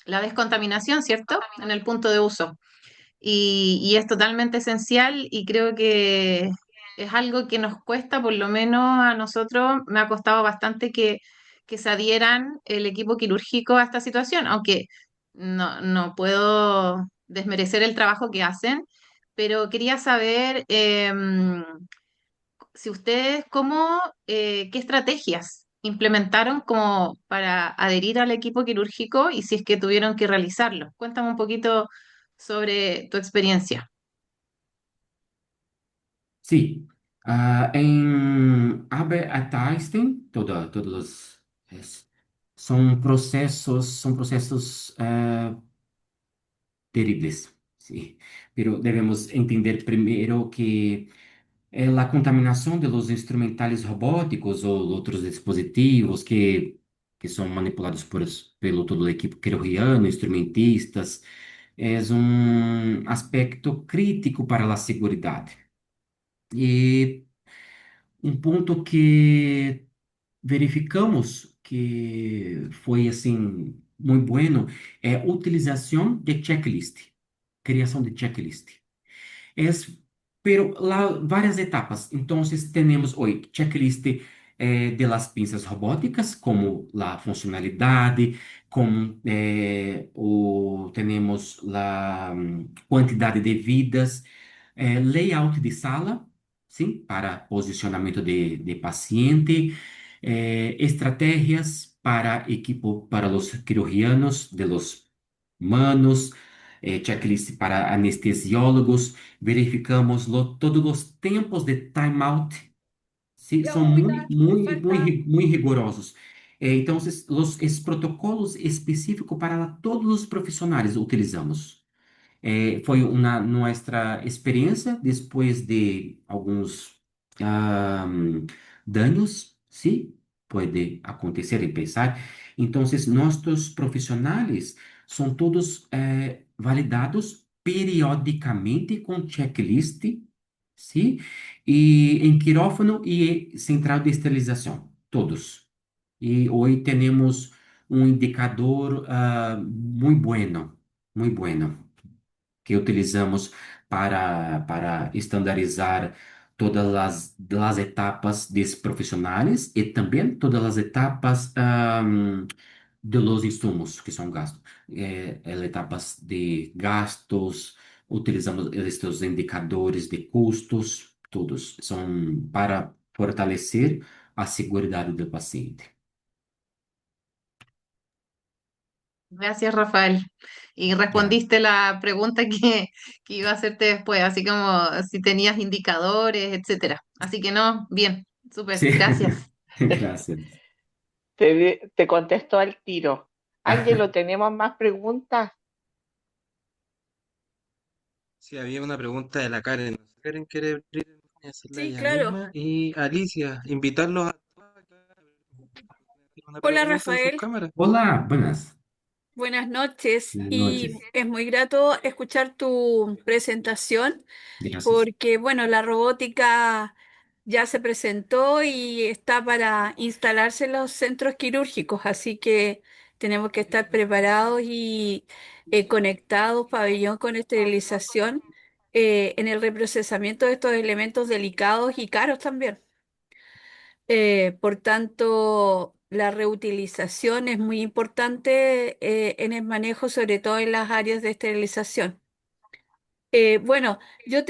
descontaminación, ¿cierto? En el punto de uso. Y es totalmente esencial y creo que es algo que nos cuesta, por lo menos a nosotros, me ha costado bastante que se adhieran el equipo quirúrgico a esta situación, aunque no puedo desmerecer el trabajo que hacen, pero quería saber si ustedes qué estrategias implementaron como para adherir al equipo quirúrgico y si es que tuvieron que realizarlo. Cuéntame un poquito sobre tu experiencia. Sí, em Albert Einstein, todos são processos terríveis, sí. Pero debemos entender primeiro que la contaminación de los instrumentales robóticos o otros dispositivos que son manipulados pelo todo o equipo quirúrgico, instrumentistas, es un aspecto crítico para la seguridad. E um ponto que verificamos que foi assim muito bueno é a utilização de checklist, criação de checklist. Es, pero varias etapas. Entonces tenemos hoy checklist de las pinzas robóticas, como la funcionalidad, como o tenemos la cantidad de vidas, layout de sala, ¿sí? Para posicionamiento de paciente, estrategias para equipo, para los cirurgianos de los manos, checklist para anestesiólogos, verificamos todos os tempos de timeout, sí, Ya, são oiga, me falta, muito rigorosos. Então, esses protocolos específicos para todos os profissionais utilizamos. Foi uma nossa experiência depois de alguns ah, danos, sim, pode acontecer e pensar. Então, nossos profissionais são todos validados periodicamente com checklist, sim, e em quirófano e central de esterilização, todos. E hoje temos um indicador muito bueno que utilizamos para estandarizar todas as etapas dos profissionais e também todas as etapas de los insumos que são gastos. Etapas de gastos, utilizamos estes indicadores de custos, todos são para fortalecer a segurança do paciente. Gracias, Rafael. Y Ya. respondiste la pregunta que iba a hacerte después, así como si tenías indicadores, etcétera. Así que no, bien, súper, Sí, gracias. gracias. Te contesto al tiro. Ángelo, ¿tenemos más preguntas? Sí, había una pregunta de la Karen. No sé, Karen quiere abrir y hacerla sí, ella claro. misma. Y Alicia, invitarlos a todos acá a hacer una Hola, pregunta en sus Rafael. cámaras. Olá, buenas. Buenas noches. Buenas Y noches. es muy grato escuchar tu presentación Gracias. porque, bueno, la robótica ya se presentó y está para instalarse en los centros quirúrgicos, así que tenemos que estar preparados y conectados, pabellón con esterilización, en el reprocesamiento de estos elementos delicados y caros también. Por tanto, la reutilización es muy importante en el manejo, sobre todo en las áreas de esterilización. Bueno, yo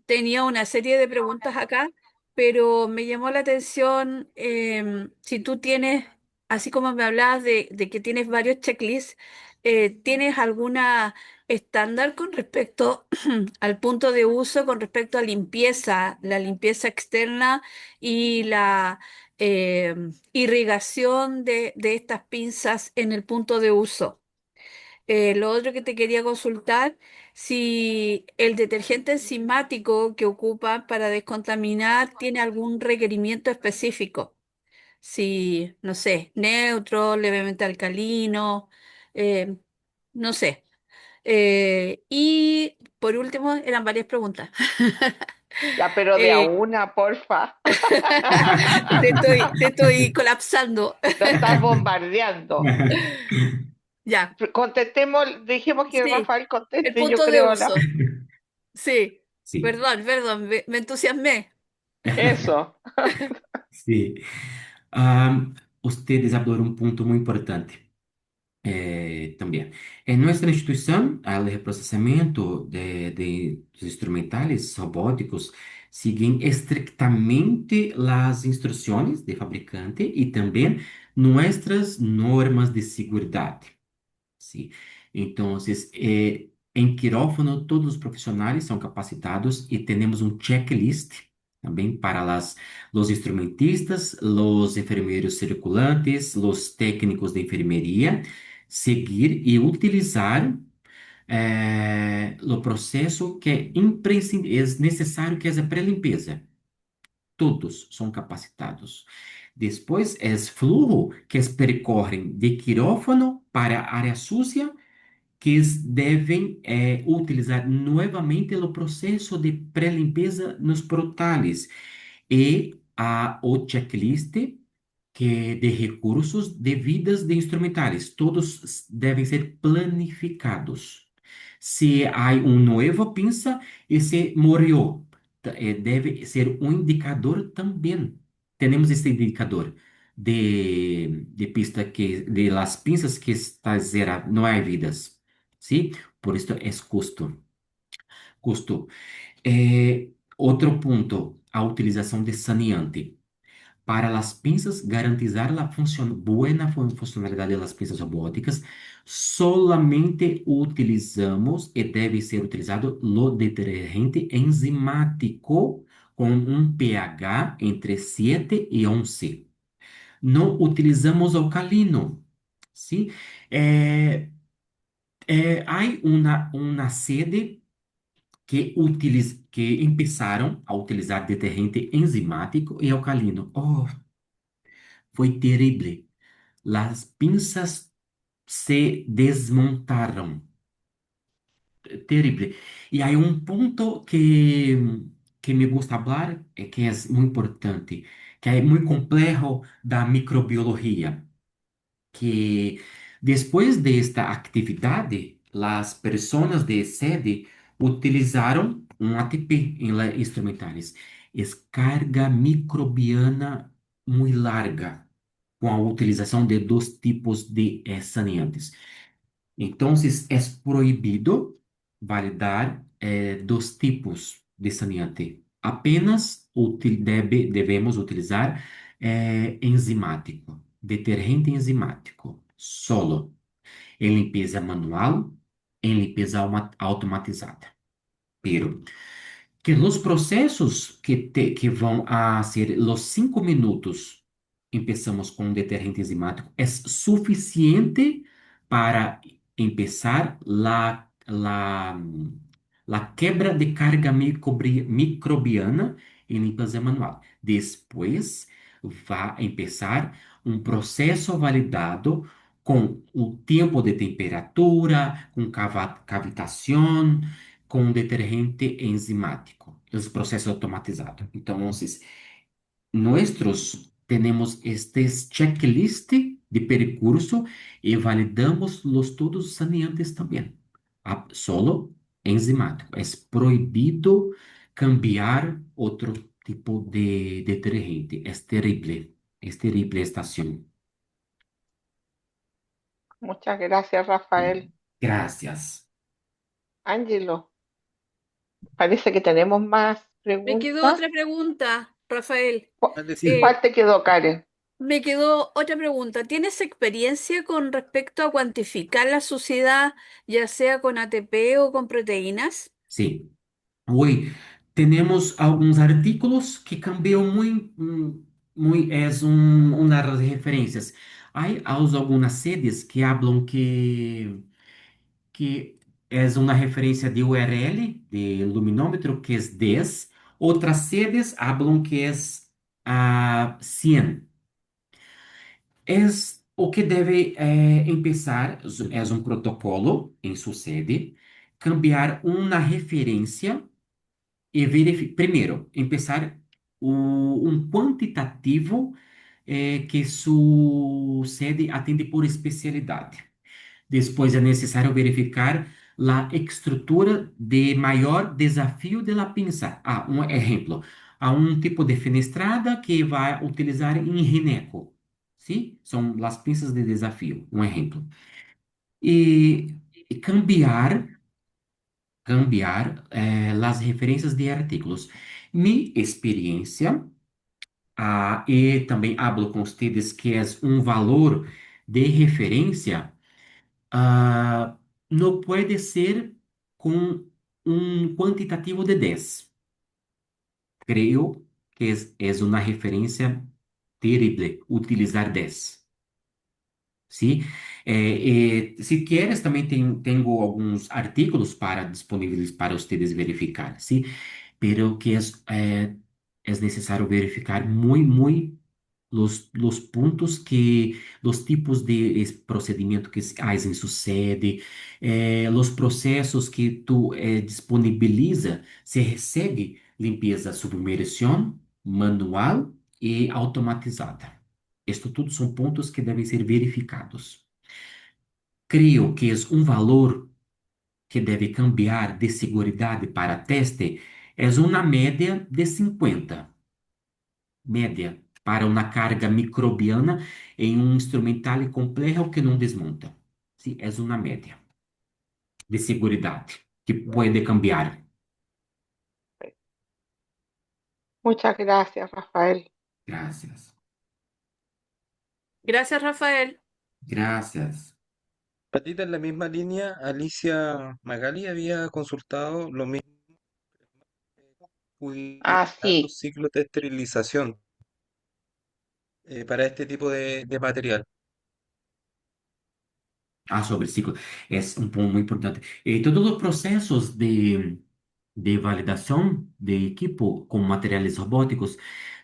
tenía una serie de preguntas acá, pero me llamó la atención si tú tienes, así como me hablabas de que tienes varios checklists, ¿tienes alguna estándar con respecto al punto de uso, con respecto a limpieza, la limpieza externa y la irrigación de estas pinzas en el punto de uso? Lo otro que te quería consultar, si el detergente enzimático que ocupan para descontaminar tiene algún requerimiento específico. Si, no sé, neutro, levemente alcalino, eh, no sé. Y por último, eran varias preguntas. Ya, pero de a Eh, una, porfa. te estoy colapsando. Lo estás bombardeando. Ya, Contestemos, dijimos que sí, Rafael el conteste, yo punto de creo, la... uso. Sí, Sí, perdón, me entusiasmé. Eso. sí. Ah, ustedes hablaron un punto muy importante. También. En nuestra institución, el reprocesamiento de los instrumentales robóticos siguen estrictamente las instrucciones de fabricante y también nuestras normas de seguridad. ¿Sí? Entonces, en quirófano, todos los profesionales son capacitados y tenemos un checklist también para los instrumentistas, los enfermeros circulantes, los técnicos de enfermería, seguir y utilizar o processo que é imprescindível, é necessário que é a pré-limpeza. Todos são capacitados. Depois, é flujo que percorrem de quirófano para a área sucia que devem utilizar novamente o processo de pré-limpeza nos portales e o checklist que de recursos devidas de instrumentais. Todos devem ser planificados. Se há um novo pinça e se morreu, deve ser um indicador também. Temos esse indicador de pista que de las pinças que está zero, não há vidas. ¿Sí? Por esto es custo. Custo. Outro ponto, a utilização de saneante. Para as pinças, garantizar a buena funcionalidade das pinças robóticas, solamente utilizamos e deve ser utilizado o detergente enzimático com um pH entre 7 e 11. Não utilizamos alcalino. Sim? Há uma sede que começaram a utilizar detergente enzimático e alcalino. Oh, foi terrível. As pinças se desmontaram. Terrível. E há um ponto que me gusta falar, que é muito importante, que é muito complexo da microbiologia. Que depois desta atividade, as pessoas de sede utilizaram um ATP em instrumentais. É carga microbiana muito larga, com a utilização de dois tipos de saneantes. Então, é proibido validar dos tipos de saneante. Apenas devemos utilizar enzimático, detergente enzimático, solo, em limpeza manual, em limpeza automatizada. Pero que os processos que vão a ser os 5 minutos, começamos com um detergente enzimático, é suficiente para começar a quebra de carga microbiana em limpeza manual. Depois, vai começar um processo validado com o tempo de temperatura, com cavitação, com detergente enzimático, os processos automatizados. Então, nosotros temos estes checklist de percurso e validamos los todos saneantes também. Solo enzimático. É proibido cambiar outro tipo de detergente. É terrível. É terrível esta ação. Muchas gracias, Rafael. Gracias. Ángelo, parece que tenemos más Me quedó preguntas. otra pregunta, Rafael. Sí. ¿Cuál te quedó, Karen? Me quedó otra pregunta. ¿Tienes experiencia con respecto a cuantificar la suciedad, ya sea con ATP o con proteínas? Sí. Hoy tenemos algunos artículos que cambian muy, es unas referencias. Hay algunas sedes que hablan que es una referencia de URL de luminómetro que es 10. Otras sedes hablan que es 100. Es o que debe empezar, es un protocolo en su sede cambiar uma referência e verificar. Primeiro, começar um quantitativo que sucede atende por especialidade. Depois é necessário verificar a estrutura de maior desafio de la pinça. Ah, um exemplo. Há um tipo de fenestrada que vai utilizar em Rineco. Sim? São as pinças de desafio. Um exemplo. E cambiar as referências de artigos. Minha experiência, e também hablo com vocês que é um valor de referência, ah, não pode ser com um quantitativo de 10. Creio que é uma referência terrível utilizar 10. Sim? Se queres, também tenho alguns artigos para disponíveis para vocês verificar, sim? Pero que es necesario verificar muy los puntos los tipos de procedimiento que hacen sucede, los procesos que tú disponibiliza, se recebe limpeza submersión, manual e automatizada. Isto tudo são pontos que devem ser verificados. Creio que é um valor que deve cambiar de seguridade para teste é uma média de 50. Média para uma carga microbiana em um instrumental complexo que não desmonta. Sim, é uma média de seguridade que pode cambiar. Muchas gracias, Rafael. Graças. Gracias, Rafael. Graças. Patita, en la misma línea, Alicia Magali había consultado lo mismo, Ah, pudiera sí, los ciclos de esterilización para este tipo de material. Sobre ciclo. É um ponto muito importante. E todos os processos de validação de equipo com materiais robóticos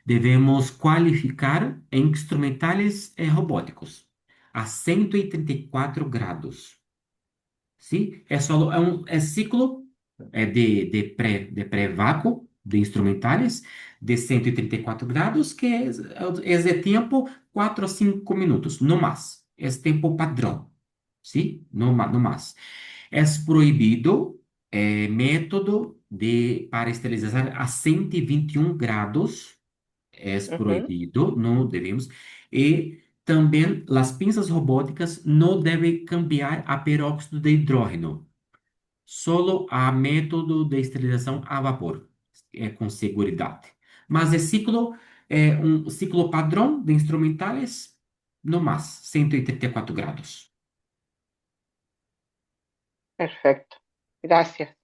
devemos qualificar em instrumentais robóticos a 134 graus. Sim? É só ciclo de pré-vácuo de instrumentais de 134 graus, que é de tempo 4 a 5 minutos, no mais. É tempo padrão. Sim? No mais. É proibido método para esterilizar a 121 graus. É ujú, proibido, não devemos. E também as pinças robóticas não devem cambiar a peróxido de hidrogênio. Solo a método de esterilização a vapor, com seguridade. Mas é um ciclo padrão de instrumentais, no mais, 134 graus. perfecto. Gracias.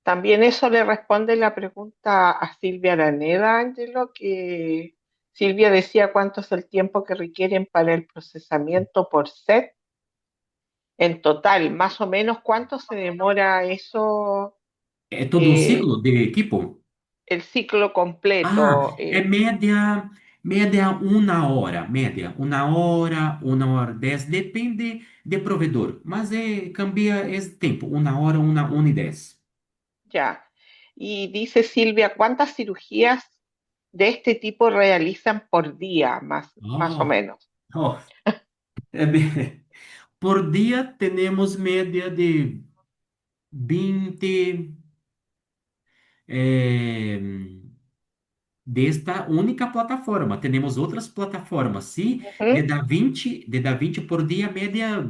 También eso le responde la pregunta a Silvia Araneda, Angelo, que Silvia decía cuánto es el tiempo que requieren para el procesamiento por set. En total, más o menos, ¿cuánto se demora eso, É todo um eh, ciclo de equipo? el ciclo Ah, completo? é média uma hora 10, depende de provedor, mas cambia esse tempo, uma e 10. Ya. Y dice Silvia, ¿cuántas cirugías de este tipo realizan por día, más o Oh, menos? oh, por dia temos média de 20 eh, desta única plataforma. Temos outras plataformas, sim, Ujú. de dar 20 por dia, média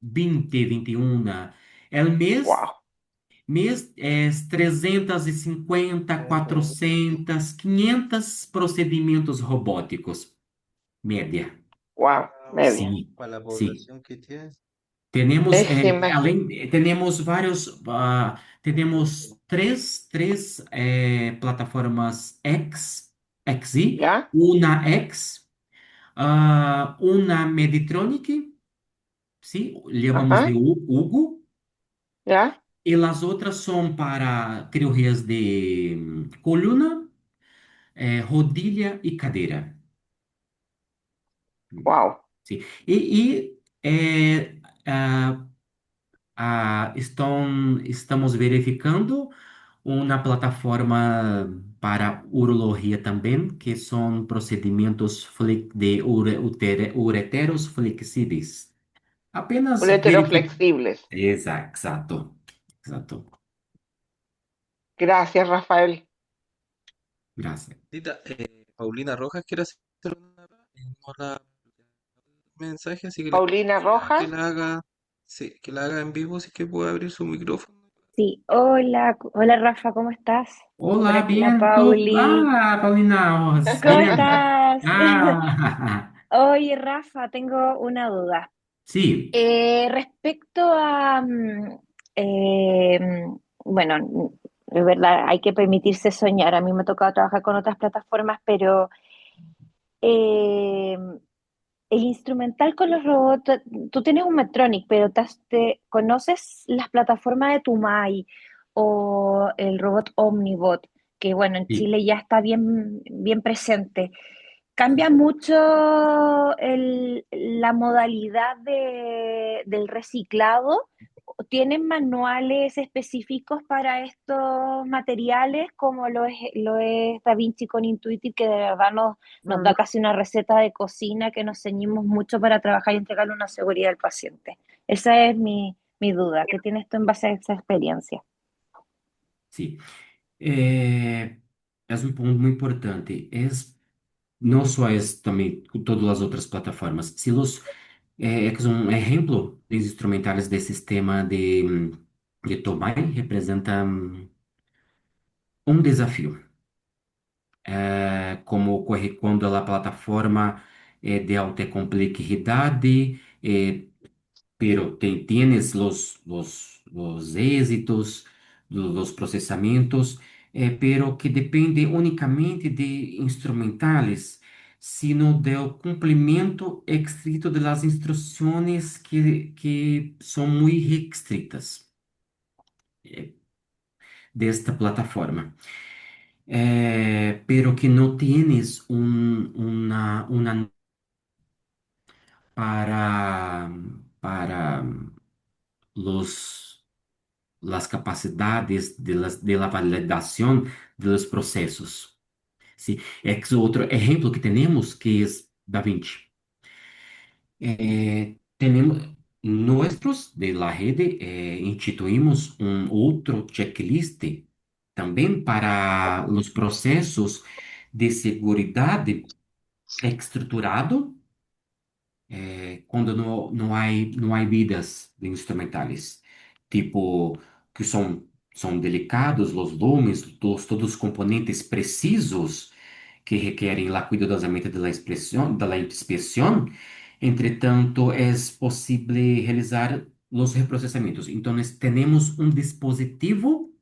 20, 21. El mês, Wow, mês é 350, 400, 500 procedimentos robóticos, média. wow, media. Sim, Para la sim. población que tienes. Temos, Déjeme, temos vários, temos três plataformas XI, ¿ya? uma X, uma Meditronic, sim, chamamos de Ajá, Hugo, ¿ya? e as outras são para cirurgias de coluna, rodilha e cadeira. Wow. Sim. E estamos verificando uma plataforma para urologia também, que são procedimentos de ureteros flexíveis. Apenas verificar. Ureteroflexibles. Exato, exato. Gracias, Rafael. Graças. Tita, Paulina Rojas quiere hacer una mensaje, así que le Paulina que Rojas. la haga, sí, que la haga en vivo, si que puede abrir su micrófono. Sí, hola, hola Rafa, ¿cómo estás? Por Olá, aquí la bien, tú. Pauli. Ah, Paulina, oh, ¿Cómo bien. estás? Ah, Oye, Rafa, tengo una duda. sí. Respecto a, bueno, es verdad, hay que permitirse soñar. A mí me ha tocado trabajar con otras plataformas, pero eh, el instrumental con los robots, tú tienes un Medtronic, pero ¿conoces las plataformas de Tumai o el robot Omnibot? Que bueno, en Sí. Chile ya está bien, bien presente. ¿Cambia mucho la modalidad del reciclado? ¿Tienen manuales específicos para estos materiales como lo es DaVinci con Intuitive, que de verdad nos da casi una receta de cocina que nos ceñimos mucho para trabajar y entregarle una seguridad al paciente? Esa es mi duda. ¿Qué tienes tú en base a esa experiencia? Sí, é um ponto muito importante. Não só também com todas as outras plataformas. Se los, que um exemplo dos instrumentais de sistema de Tomai representa um desafio. Como ocorre quando a plataforma é de alta complexidade, pero tienes los éxitos dos processamentos, pero que depende unicamente de instrumentales, sino do cumprimento estrito de las instrucciones que são muito restritas desta plataforma. Pero que não tienes una para los las capacidades de la validación de los procesos. ¿Sí? Es otro ejemplo que tenemos que es DaVinci. Tenemos nuestros de la red, instituimos un otro checklist también para los procesos de seguridad estruturado quando não há vidas de instrumentais, tipo, que são delicados, os lumes, todos os componentes precisos que requerem o cuidadosamente da inspeção, entretanto, é possível realizar os reprocessamentos. Então, nós temos um dispositivo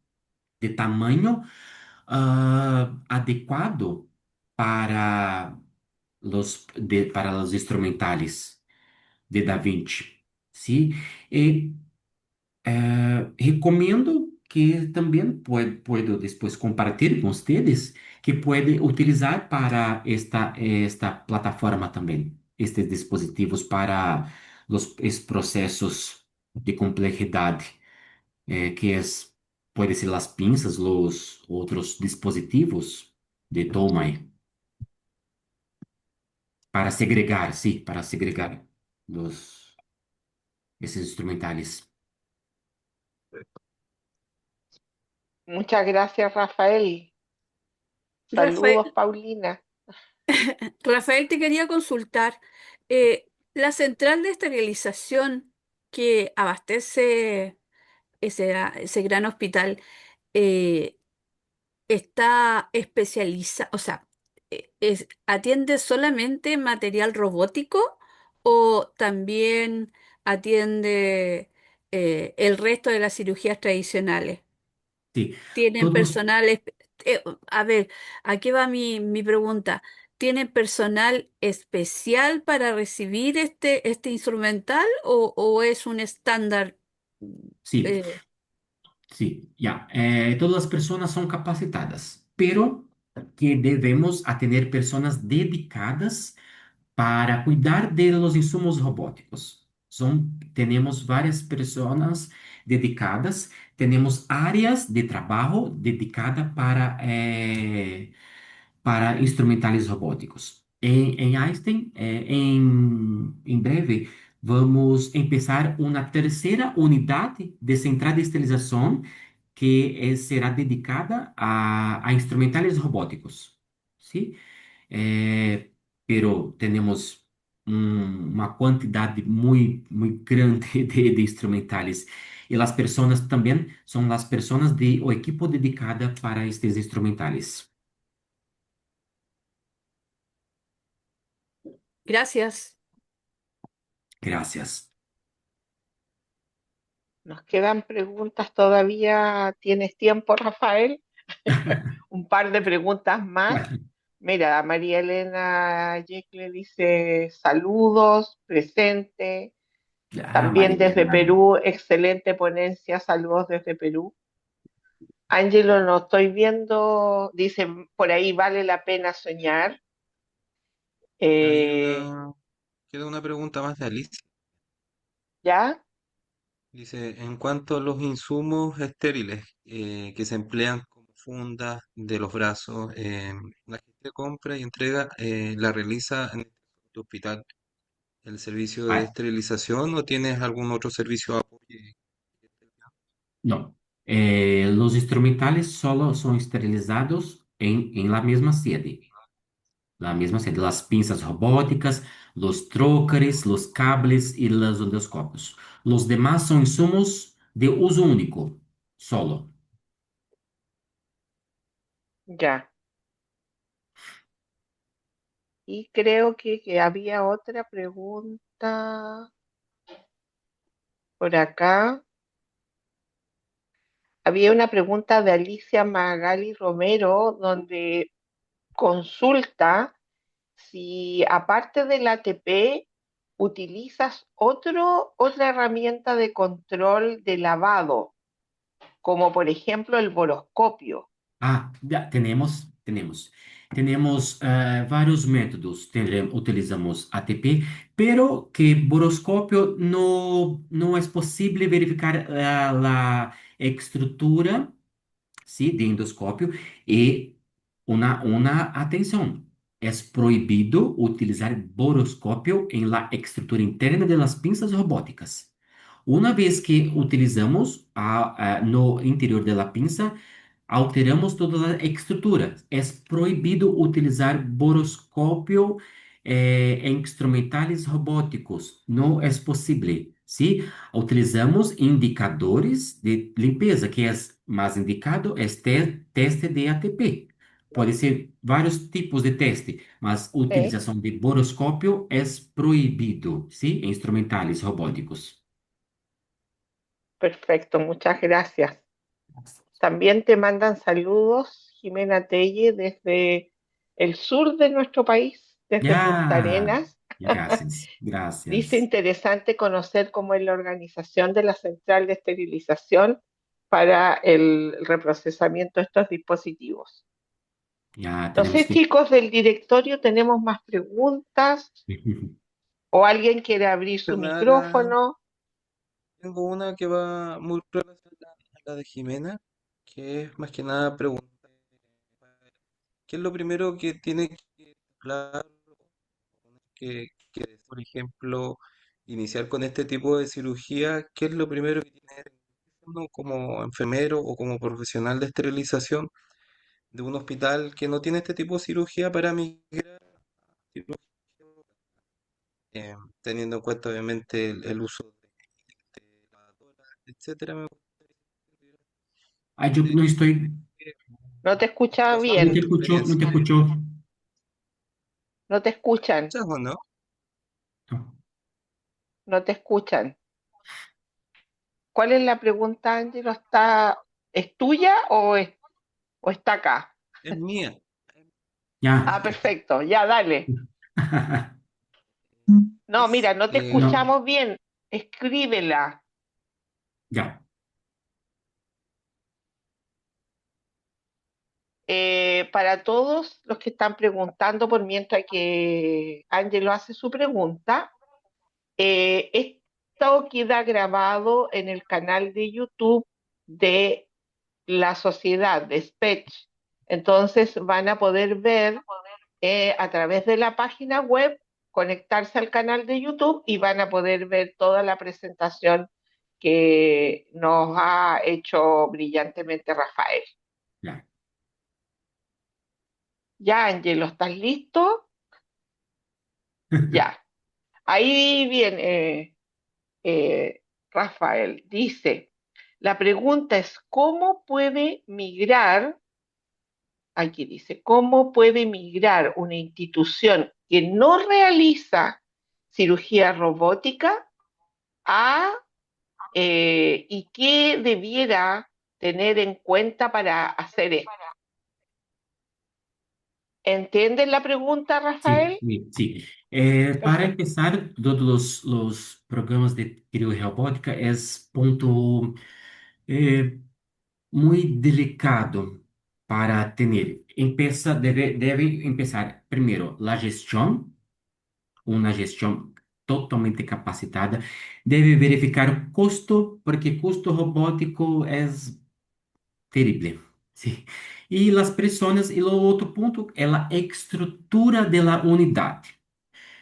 de tamanho adequado para para os instrumentales de Da Vinci, ¿sí? Y recomendo que também puedo depois compartilhar com vocês que pode utilizar para esta plataforma também, estes dispositivos para os processos de complexidade, que pode ser as pinças, os outros dispositivos de Tolmai, para segregar, sim, para segregar esses instrumentales. Muchas gracias, Rafael. Saludos, Rafael, Paulina. Rafael, te quería consultar. La central de esterilización que abastece ese gran hospital eh, está especializada, o sea, ¿atiende solamente material robótico o también atiende el resto de las cirugías tradicionales? Sí, ¿Tienen todos, personal? A ver, aquí va mi pregunta. ¿Tienen personal especial para recibir este instrumental o es un estándar? sí, eh, sí, ya. Todas las personas son capacitadas, pero que debemos a tener personas dedicadas para cuidar de los insumos robóticos. Tenemos varias personas dedicadas, tenemos áreas de trabajo dedicadas para instrumentales robóticos. Em Einstein, em breve, vamos começar uma terceira unidade de central de esterilização que será dedicada a instrumentales robóticos. ¿Sí? Eh, pero tenemos uma quantidade muito grande de instrumentales. E as pessoas também são as pessoas de o equipo dedicada para estes instrumentales. Gracias. Gracias. Nos quedan preguntas todavía. ¿Tienes tiempo, Rafael? Un par de preguntas más. Mira, María Elena Yecle dice saludos, presente. Ah, También desde Mariana. Perú, excelente ponencia, saludos desde Perú. Ángelo, no estoy viendo, dice por ahí vale la pena soñar. Hay Eh, queda una pregunta más de Alicia. ¿Ya? Dice, en cuanto a los insumos estériles que se emplean como fundas de los brazos, la gente compra y entrega, ¿la realiza en tu hospital el servicio de Ah, esterilización o tienes algún otro servicio de apoyo? no. Los instrumentales solo son esterilizados en la misma sede. La misma sede. Las pinzas robóticas, los trócares, los cables y los endoscopios. Los demás son insumos de uso único, solo. Ya. Y creo que había otra pregunta por acá. Había una pregunta de Alicia Magali Romero donde consulta si aparte del ATP utilizas otra herramienta de control de lavado, como por ejemplo el boroscopio. Ah, ya, tenemos. Tenemos varios métodos. Utilizamos ATP, pero que boroscopio no es posible verificar la estructura, ¿sí? De endoscopio. Y una atención, es prohibido utilizar boroscopio en la estructura interna de las pinzas robóticas. Uma vez que utilizamos no interior da pinça, alteramos toda a estrutura. É proibido utilizar boroscópio em instrumentais robóticos. Não é possível. Sim, utilizamos indicadores de limpeza, que é mais indicado é teste de ATP. Pode ser vários tipos de teste, mas a ¿Sí? utilização de boroscópio é proibido, sim, em instrumentais robóticos. Perfecto, muchas gracias. También te mandan saludos, Jimena Telle, desde el sur de nuestro país, desde Punta Ya, Arenas. gracias, Dice gracias. interesante conocer cómo es la organización de la central de esterilización para el reprocesamiento de estos dispositivos. Ya No tenemos sé, que... chicos del directorio, ¿tenemos más preguntas? ¿O alguien quiere abrir su Nada, micrófono? tengo una que va muy relacionada a la de Jimena, que es más que nada preguntar, ¿qué es lo primero que tiene que hablar, por ejemplo, iniciar con este tipo de cirugía? ¿Qué es lo primero que tiene que hacer uno como enfermero o como profesional de esterilización de un hospital que no tiene este tipo de cirugía para migrar a cirugía, teniendo en cuenta obviamente el uso de lavadoras, etcétera? Me gustaría Ay, yo no estoy... No te escucha basado No en bien, te tu escucho, no experiencia. te escucho. no te escuchan, ¿Escuchas o no? No. no te escuchan. ¿Cuál es la pregunta, Ángelo? ¿Es tuya o está acá? Es mía. Ya. Ah, perfecto, ya dale. No, Es, mira, no te No, escuchamos bien. Escríbela. ya. Para todos los que están preguntando por mientras que Ángelo hace su pregunta, esto queda grabado en el canal de YouTube de la sociedad de Spech. Entonces van a poder ver a través de la página web, conectarse al canal de YouTube y van a poder ver toda la presentación que nos ha hecho brillantemente Rafael. Ya. Ya, Angelo, ¿estás listo? Ya. Ahí viene Rafael. Dice, la pregunta es, ¿cómo puede migrar? Aquí dice, ¿cómo puede migrar una institución que no realiza cirugía robótica a y qué debiera tener en cuenta para hacer esto? ¿Entiendes la pregunta, Sí, Rafael? sí, sí. Para Perfecto. empezar, todos los programas de cirugía robótica es punto eh, muy delicado para tener. Debe empezar primero la gestión, una gestión totalmente capacitada. Debe verificar costo, porque costo robótico es terrible. Sí. Y las personas, y lo otro punto es la estructura de la unidad.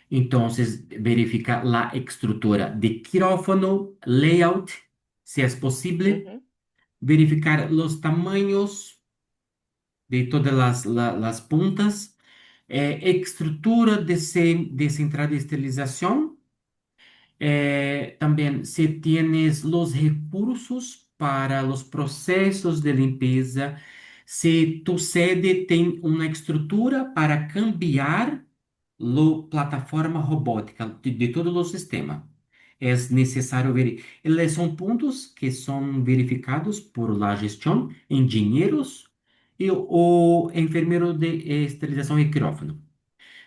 Entonces, verifica la estructura de quirófano, layout, si es posible, Ujú, verificar los tamaños de todas las puntas, estructura de central de esterilización, también si tienes los recursos para los procesos de limpieza, si tu sede tem una estructura para cambiar la plataforma robótica de todos los sistemas. Es necesario ver. Son puntos que son verificados por la gestión, ingenieros y, o enfermeros de esterilización y quirófano.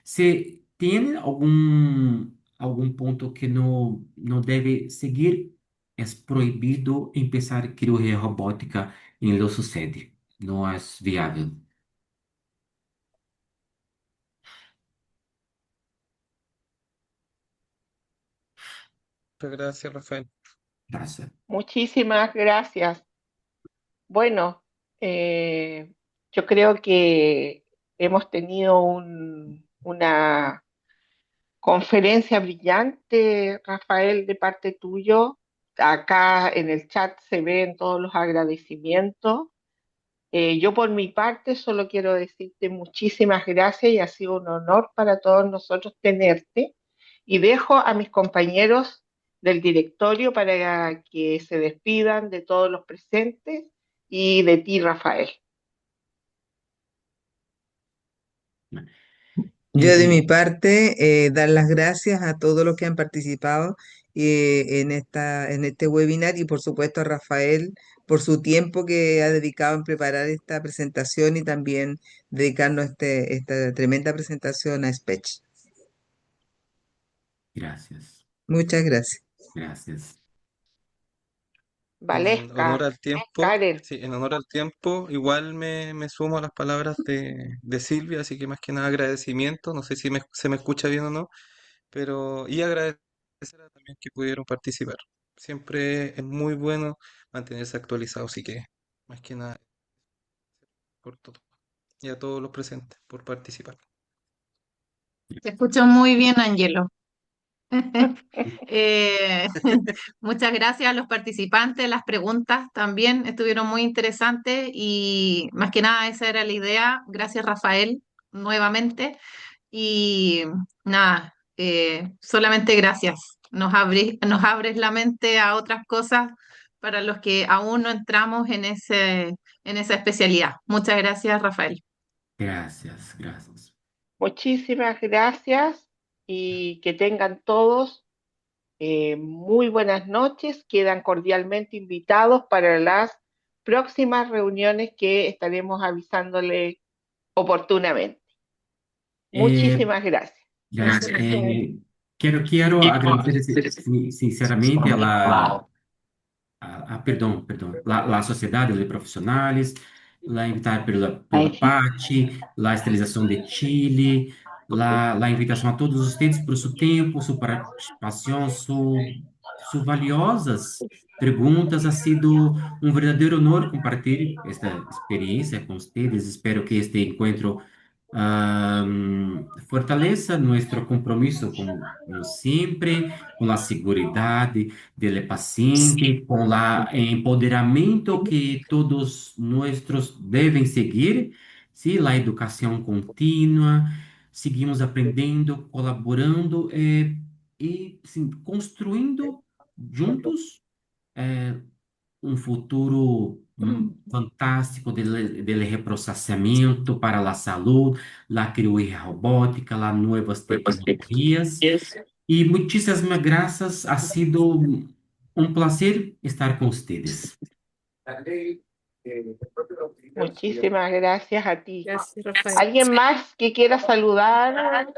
Se tiene algún punto que no debe seguir, es prohibido empezar cirugía robótica en lo sucede. No es viable. Muchas gracias, Rafael. Gracias. muchísimas gracias. Bueno, eh, yo creo que hemos tenido una conferencia brillante, Rafael, de parte tuyo. Acá en el chat se ven todos los agradecimientos. Yo por mi parte solo quiero decirte muchísimas gracias y ha sido un honor para todos nosotros tenerte. Y dejo a mis compañeros del directorio para que se despidan de todos los presentes y de ti, Rafael. Yo de mi Eh, parte, dar las gracias a todos los que han participado en este webinar y por supuesto a Rafael por su tiempo que ha dedicado en preparar esta presentación y también dedicarnos esta tremenda presentación a Spech. gracias. Muchas gracias. Gracias. En honor Valesca, al tiempo, Karen, sí, en honor al tiempo, igual me sumo a las palabras de Silvia, así que más que nada agradecimiento, no sé si se me escucha bien o no, pero y agradecer también que pudieron participar. Siempre es muy bueno mantenerse actualizado, así que más que nada por todo y a todos los presentes por participar. Te escucho muy bien, Angelo. Eh, muchas gracias a los participantes, las preguntas también estuvieron muy interesantes y más que nada esa era la idea. Gracias, Rafael, nuevamente. Y nada, solamente gracias. Nos abres la mente a otras cosas para los que aún no entramos en esa especialidad. Muchas gracias, Rafael. Gracias. Gracias. muchísimas gracias y que tengan todos muy buenas noches. Quedan cordialmente invitados para las próximas reuniones que estaremos avisándole oportunamente. Eh, Muchísimas gracias. gracias. Quiero agradecer sinceramente a perdão, la Sociedade de Profissionais, la invitada pela Patti, la Esterilização de Chile, la invitação a todos vocês por seu tempo, sua participação, sus valiosas preguntas. Ha sido un verdadero honor compartir esta experiencia con ustedes. Espero que este encuentro fortaleza nuestro compromiso, como siempre, con la seguridad del paciente, con la empoderamento que todos nuestros deben seguir, ¿sí? La educación continua, seguimos aprendendo, colaborando e sim, construindo juntos eh, um futuro fantástico del reprocessamento para a saúde, a cirurgia robótica, as novas tecnologias. E muitíssimas graças, ha sido um prazer estar com vocês. Muchísimas gracias a ti. Gracias, Rafael. ¿Alguien más que quiera saludar?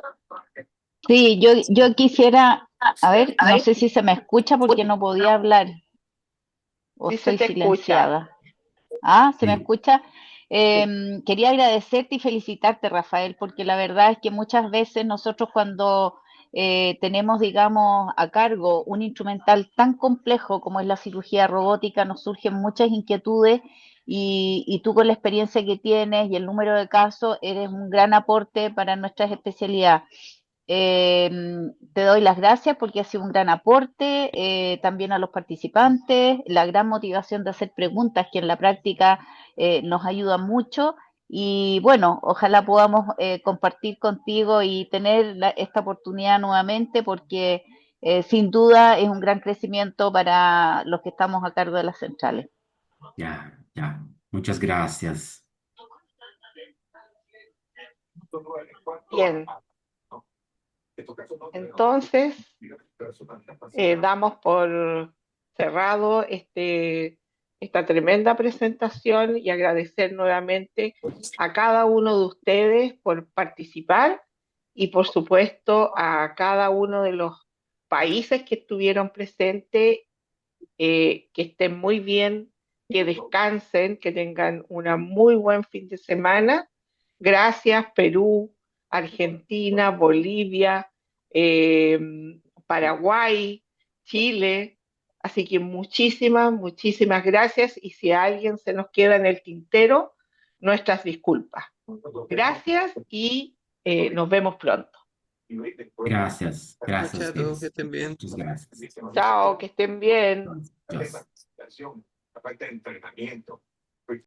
Sí, yo quisiera, a ver, no sé si se me escucha porque no podía hablar o Sí se estoy te escucha. silenciada. Ah, ¿se me Sim. escucha? Quería agradecerte y felicitarte, Rafael, porque la verdad es que muchas veces nosotros cuando tenemos, digamos, a cargo un instrumental tan complejo como es la cirugía robótica, nos surgen muchas inquietudes y tú con la experiencia que tienes y el número de casos, eres un gran aporte para nuestras especialidades. Eh, Te doy las gracias porque ha sido un gran aporte también a los participantes, la gran motivación de hacer preguntas que en la práctica nos ayuda mucho y bueno, ojalá podamos compartir contigo y tener esta oportunidad nuevamente porque sin duda es un gran crecimiento para los que estamos a cargo de las centrales. Ya, ya. Muchas gracias. Bien, entonces damos por cerrado esta tremenda presentación y agradecer nuevamente a cada uno de ustedes por participar y por supuesto a cada uno de los países que estuvieron presentes, que estén muy bien, que descansen, que tengan un muy buen fin de semana. Gracias, Perú, Argentina, Bolivia, eh, Paraguay, Chile. Así que muchísimas, muchísimas gracias y si a alguien se nos queda en el tintero, nuestras disculpas. Gracias y nos vemos pronto. Gracias. Gracias a Gracias a todos, que ustedes. estén bien. Muchas gracias. Chao, que estén bien. Dios.